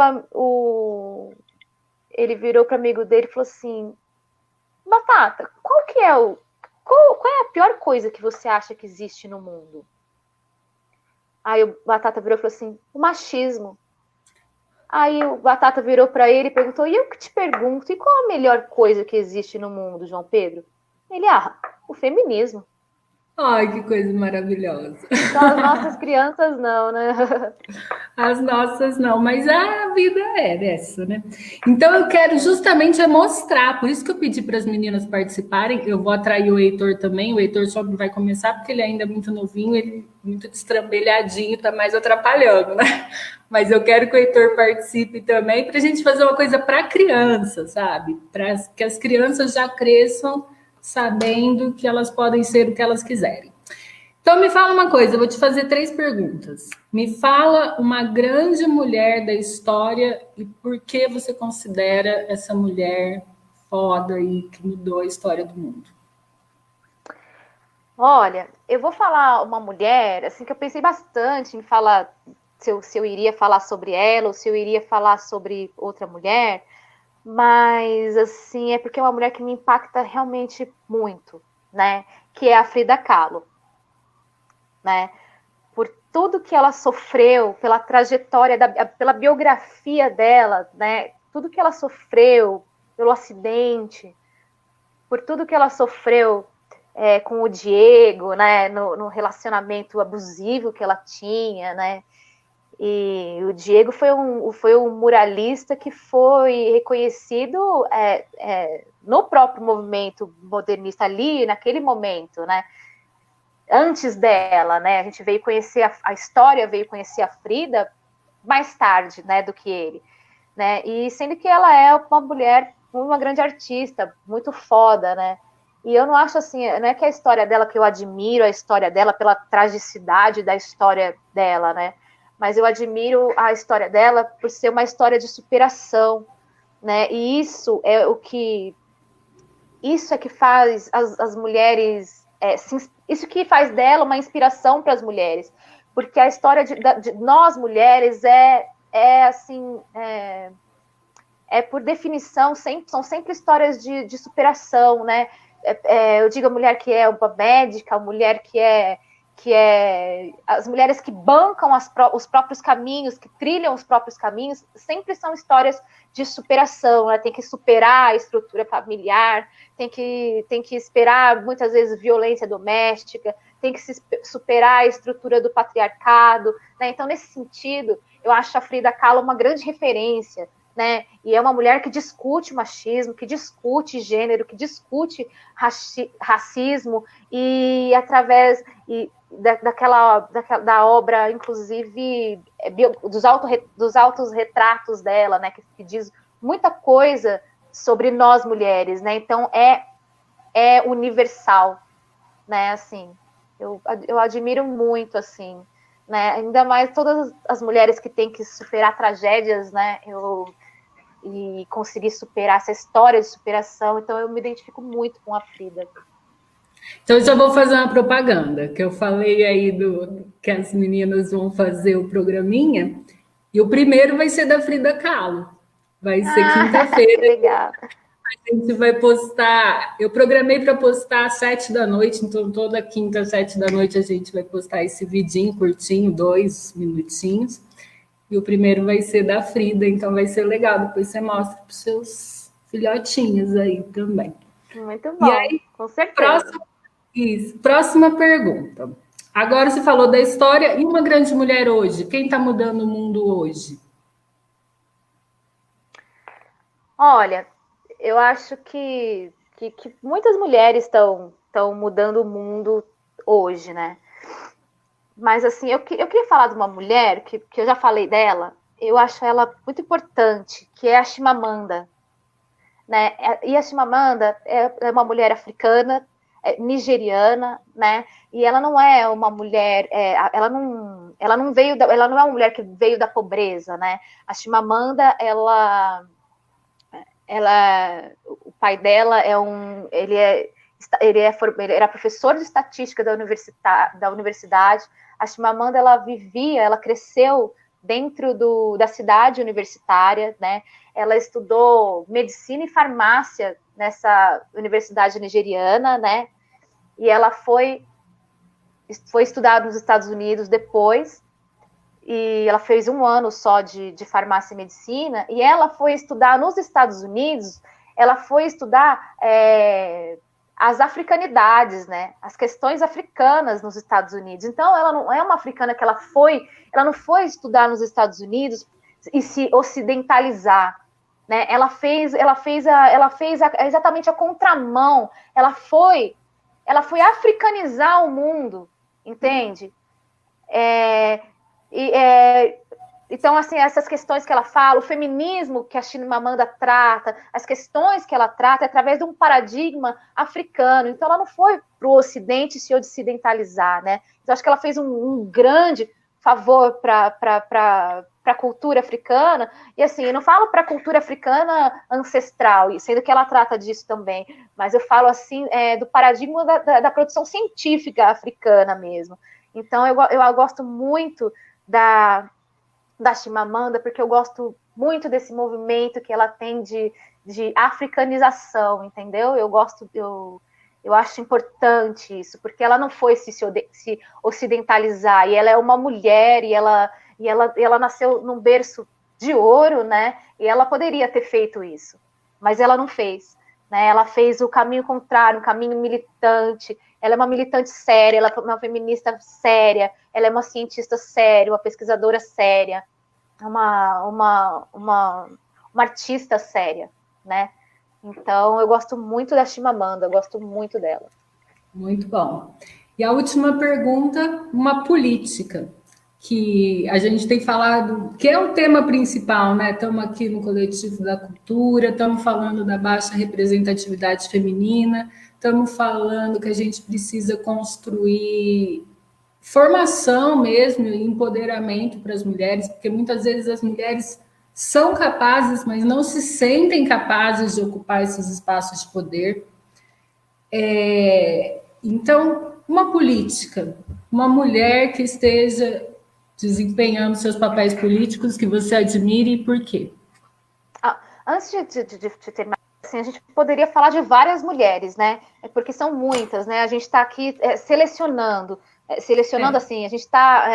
ele virou para amigo dele e falou assim: Batata, qual é a pior coisa que você acha que existe no mundo? Aí o Batata virou e falou assim: o machismo. Aí o Batata virou para ele e perguntou: e eu que te pergunto, e qual a melhor coisa que existe no mundo, João Pedro? Ele: o feminismo. Ai, que coisa maravilhosa. Então as nossas crianças não, né? As nossas não, mas a vida é dessa, né? Então eu quero justamente mostrar, por isso que eu pedi para as meninas participarem. Eu vou atrair o Heitor também. O Heitor só vai começar porque ele ainda é muito novinho, ele é muito destrambelhadinho, tá mais atrapalhando, né? Mas eu quero que o Heitor participe também para a gente fazer uma coisa para criança, sabe? Para que as crianças já cresçam sabendo que elas podem ser o que elas quiserem. Então, me fala uma coisa, eu vou te fazer 3 perguntas. Me fala uma grande mulher da história e por que você considera essa mulher foda e que mudou a história do mundo. Olha, eu vou falar uma mulher, assim, que eu pensei bastante em falar, se eu iria falar sobre ela ou se eu iria falar sobre outra mulher, mas, assim, é porque é uma mulher que me impacta realmente muito, né? Que é a Frida Kahlo, né? Por tudo que ela sofreu, pela trajetória, pela biografia dela, né? Tudo que ela sofreu, pelo acidente, por tudo que ela sofreu com o Diego, né? No relacionamento abusivo que ela tinha, né? E o Diego foi um muralista que foi reconhecido no próprio movimento modernista ali, naquele momento, né? Antes dela, né? A gente veio conhecer a história, veio conhecer a Frida mais tarde, né, do que ele, né? E sendo que ela é uma mulher, uma grande artista, muito foda, né? E eu não acho assim, não é que a história dela, que eu admiro a história dela pela tragicidade da história dela, né? Mas eu admiro a história dela por ser uma história de superação, né? E isso é que faz as mulheres, isso que faz dela uma inspiração para as mulheres, porque a história de nós mulheres assim, por definição, são sempre histórias de superação, né? Eu digo a mulher que é uma médica, a mulher que é as mulheres que bancam os próprios caminhos, que trilham os próprios caminhos, sempre são histórias de superação, né? Tem que superar a estrutura familiar, tem que esperar muitas vezes violência doméstica, tem que superar a estrutura do patriarcado, né? Então, nesse sentido, eu acho a Frida Kahlo uma grande referência, né? E é uma mulher que discute machismo, que discute gênero, que discute racismo, e através da obra, inclusive, dos autos retratos dela, né? Que diz muita coisa sobre nós mulheres, né? Então é universal, né? Assim, eu admiro muito, assim, né? Ainda mais todas as mulheres que têm que superar tragédias, né? E conseguir superar essa história de superação. Então eu me identifico muito com a Frida. Então, eu já vou fazer uma propaganda, que eu falei aí que as meninas vão fazer o programinha, e o primeiro vai ser da Frida Kahlo. Vai ser quinta-feira. Que legal. A gente vai postar. Eu programei para postar às 7 da noite, então toda quinta, às 7 da noite, a gente vai postar esse vidinho curtinho, 2 minutinhos. E o primeiro vai ser da Frida, então vai ser legal. Depois você mostra para os seus filhotinhos aí também. Muito bom, e aí, com certeza. Próxima pergunta. Agora você falou da história e uma grande mulher hoje. Quem está mudando o mundo hoje? Olha, eu acho que muitas mulheres estão mudando o mundo hoje, né? Mas, assim, eu queria falar de uma mulher que eu já falei dela, eu acho ela muito importante, que é a Chimamanda, né? E a Chimamanda é uma mulher africana, nigeriana, né? E ela não é uma mulher, ela não é uma mulher que veio da pobreza, né? A Chimamanda, o pai dela ele era professor de estatística da universidade. A Chimamanda, ela cresceu dentro da cidade universitária, né? Ela estudou medicina e farmácia nessa universidade nigeriana, né? E ela foi estudar nos Estados Unidos depois, e ela fez 1 ano só de farmácia e medicina, e ela foi estudar nos Estados Unidos, ela foi estudar as africanidades, né? As questões africanas nos Estados Unidos. Então, ela não é uma africana que ela não foi estudar nos Estados Unidos e se ocidentalizar, né? Ela fez exatamente a contramão. Ela foi africanizar o mundo, entende? Então, assim, essas questões que ela fala, o feminismo que a Chimamanda trata, as questões que ela trata é através de um paradigma africano. Então, ela não foi para o Ocidente se ocidentalizar, né? Então, acho que ela fez um grande favor para a cultura africana. E, assim, eu não falo para a cultura africana ancestral, sendo que ela trata disso também, mas eu falo, assim, do paradigma da produção científica africana mesmo. Então, eu gosto muito da Chimamanda, porque eu gosto muito desse movimento que ela tem de africanização, entendeu? Eu acho importante isso, porque ela não foi se ocidentalizar, e ela é uma mulher, e ela nasceu num berço de ouro, né? E ela poderia ter feito isso, mas ela não fez. né? Ela fez o caminho contrário, um caminho militante. Ela é uma militante séria, ela é uma feminista séria, ela é uma cientista séria, uma pesquisadora séria, uma artista séria, né? Então, eu gosto muito da Chimamanda, eu gosto muito dela. Muito bom. E a última pergunta, uma política, que a gente tem falado, que é o tema principal, né? Estamos aqui no Coletivo da Cultura, estamos falando da baixa representatividade feminina, estamos falando que a gente precisa construir formação mesmo, empoderamento para as mulheres, porque muitas vezes as mulheres são capazes, mas não se sentem capazes de ocupar esses espaços de poder. Então, uma política, uma mulher que esteja desempenhando seus papéis políticos que você admire e por quê? Antes de terminar, assim, a gente poderia falar de várias mulheres, né? Porque são muitas, né? A gente está aqui selecionando assim, a gente está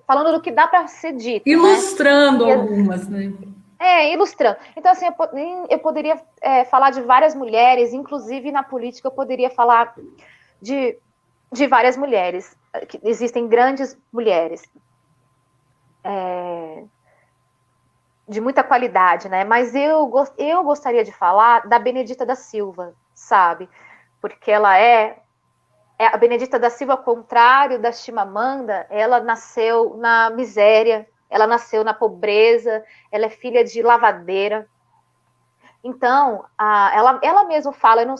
falando do que dá para ser dito. Ilustrando, né? Algumas, né? Ilustrando. Então, assim, eu poderia falar de várias mulheres, inclusive na política eu poderia falar de várias mulheres. Existem grandes mulheres de muita qualidade, né? Mas eu gostaria de falar da Benedita da Silva, sabe? Porque ela a Benedita da Silva, ao contrário da Chimamanda, ela nasceu na miséria, ela nasceu na pobreza, ela é filha de lavadeira. Então, ela mesma fala, eu não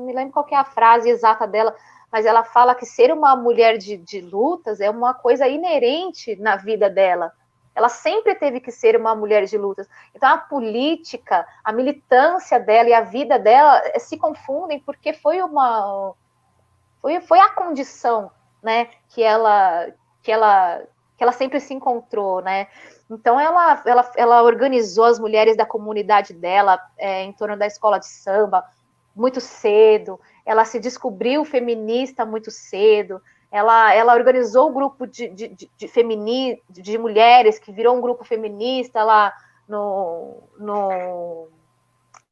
me lembro qual que é a frase exata dela, mas ela fala que ser uma mulher de lutas é uma coisa inerente na vida dela. Ela sempre teve que ser uma mulher de lutas. Então, a política, a militância dela e a vida dela se confundem porque foi a condição, né, que ela sempre se encontrou, né? Então ela organizou as mulheres da comunidade dela em torno da escola de samba muito cedo. Ela se descobriu feminista muito cedo. Ela organizou o grupo de mulheres que virou um grupo feminista lá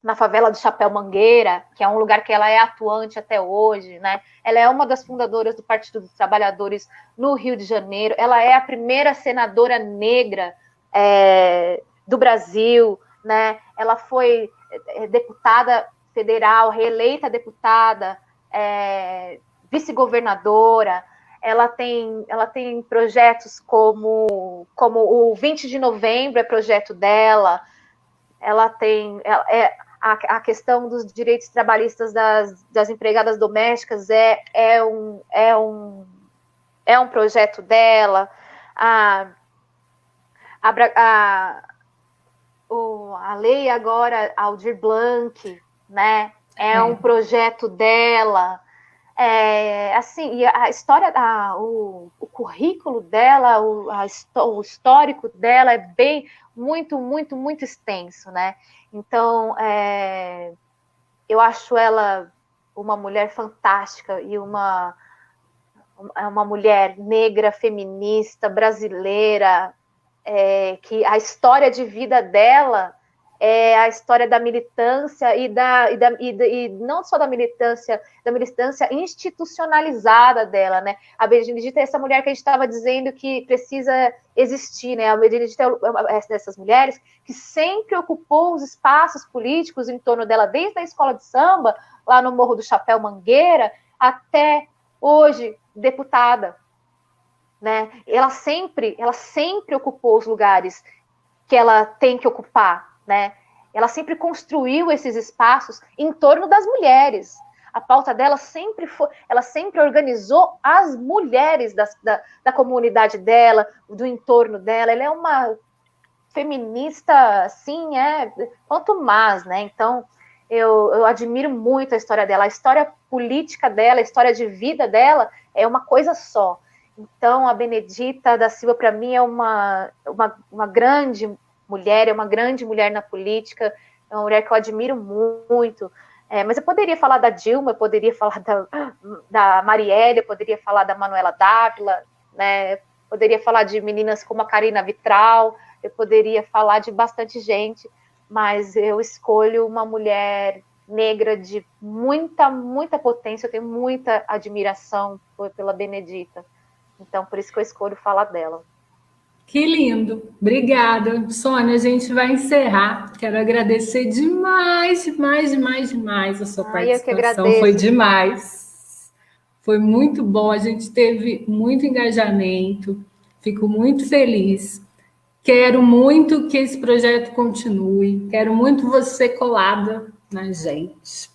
na favela do Chapéu Mangueira, que é um lugar que ela é atuante até hoje, né? Ela é uma das fundadoras do Partido dos Trabalhadores no Rio de Janeiro. Ela é a primeira senadora negra do Brasil, né? Ela foi deputada federal, reeleita deputada, vice-governadora. Ela tem projetos como o 20 de novembro é projeto dela. Ela tem a questão dos direitos trabalhistas das empregadas domésticas é um projeto dela. A lei agora Aldir Blanc, né, um projeto dela. Assim, e a história, o currículo dela, o histórico dela é muito, muito, muito extenso, né? Então, eu acho ela uma mulher fantástica e uma mulher negra, feminista, brasileira, que a história de vida dela é a história da militância e não só da militância institucionalizada dela, né? A Benedita é essa mulher que a gente estava dizendo que precisa existir, né? A Benedita é dessas mulheres que sempre ocupou os espaços políticos em torno dela, desde a escola de samba, lá no Morro do Chapéu Mangueira, até hoje, deputada, né? Ela sempre ocupou os lugares que ela tem que ocupar, né? Ela sempre construiu esses espaços em torno das mulheres. A pauta dela ela sempre organizou as mulheres da comunidade dela, do entorno dela. Ela é uma feminista, assim, quanto mais, né? Então, eu admiro muito a história dela. A história política dela, a história de vida dela é uma coisa só. Então, a Benedita da Silva, para mim, é uma grande mulher, é uma grande mulher na política, é uma mulher que eu admiro muito. Mas eu poderia falar da Dilma, eu poderia falar da Marielle, eu poderia falar da Manuela Dávila, né? Poderia falar de meninas como a Karina Vitral, eu poderia falar de bastante gente, mas eu escolho uma mulher negra de muita, muita potência, eu tenho muita admiração pela Benedita. Então, por isso que eu escolho falar dela. Que lindo. Obrigada. Sônia, a gente vai encerrar. Quero agradecer demais, demais, demais, demais a sua Eu que participação. Foi agradeço. demais. Foi muito bom. A gente teve muito engajamento. Fico muito feliz. Quero muito que esse projeto continue. Quero muito você colada na gente.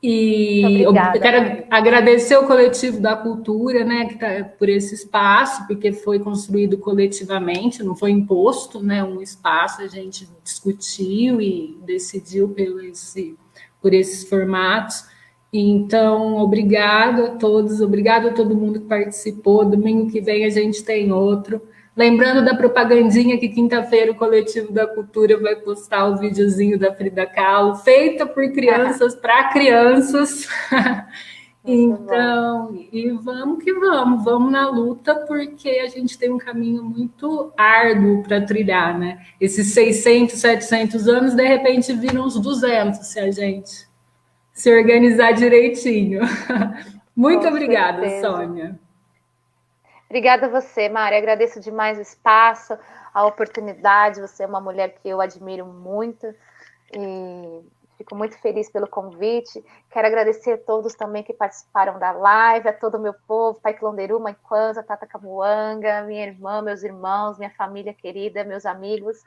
E eu Obrigada, quero Mari. agradecer o Coletivo da Cultura, né, que tá por esse espaço, porque foi construído coletivamente, não foi imposto, né, um espaço, a gente discutiu e decidiu por esses formatos. Então, obrigado a todos, obrigado a todo mundo que participou. Domingo que vem a gente tem outro. Lembrando da propagandinha que quinta-feira o Coletivo da Cultura vai postar o videozinho da Frida Kahlo, feita por crianças para crianças. Então, e vamos que vamos na luta, porque a gente tem um caminho muito árduo para trilhar, né? Esses 600, 700 anos, de repente, viram uns 200, se a gente se organizar direitinho. Muito Com obrigada, certeza. Sônia. Obrigada a você, Mari. Agradeço demais o espaço, a oportunidade. Você é uma mulher que eu admiro muito e fico muito feliz pelo convite. Quero agradecer a todos também que participaram da live, a todo o meu povo, Pai Quilonderu, Mãe Kwanza, Tata Camuanga, minha irmã, meus irmãos, minha família querida, meus amigos,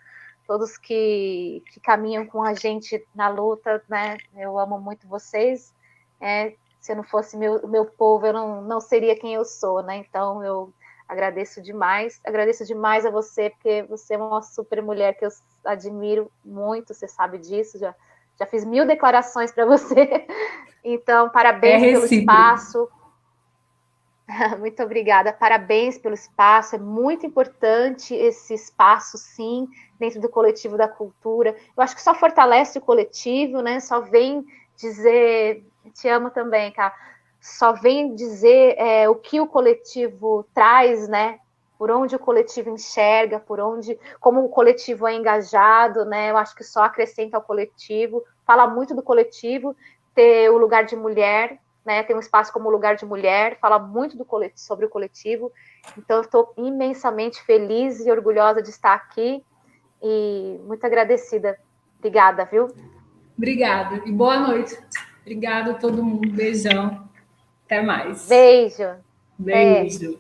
todos que caminham com a gente na luta, né? Eu amo muito vocês. Se eu não fosse meu povo, eu não seria quem eu sou, né? Então, eu agradeço demais a você, porque você é uma super mulher que eu admiro muito, você sabe disso, já fiz 1000 declarações para você. Então, parabéns pelo espaço. Muito obrigada, parabéns pelo espaço, é muito importante esse espaço, sim, dentro do coletivo da cultura. Eu acho que só fortalece o coletivo, né? Só vem dizer, te amo também, cara, só vem dizer o que o coletivo traz, né? Por onde o coletivo enxerga, como o coletivo é engajado, né? Eu acho que só acrescenta ao coletivo, fala muito do coletivo, ter o lugar de mulher, né, tem um espaço como lugar de mulher, fala muito sobre o coletivo, então eu estou imensamente feliz e orgulhosa de estar aqui e muito agradecida. Obrigada, viu? Obrigada e boa noite. Obrigada a todo mundo. Beijão. Até mais. Beijo. Beijo.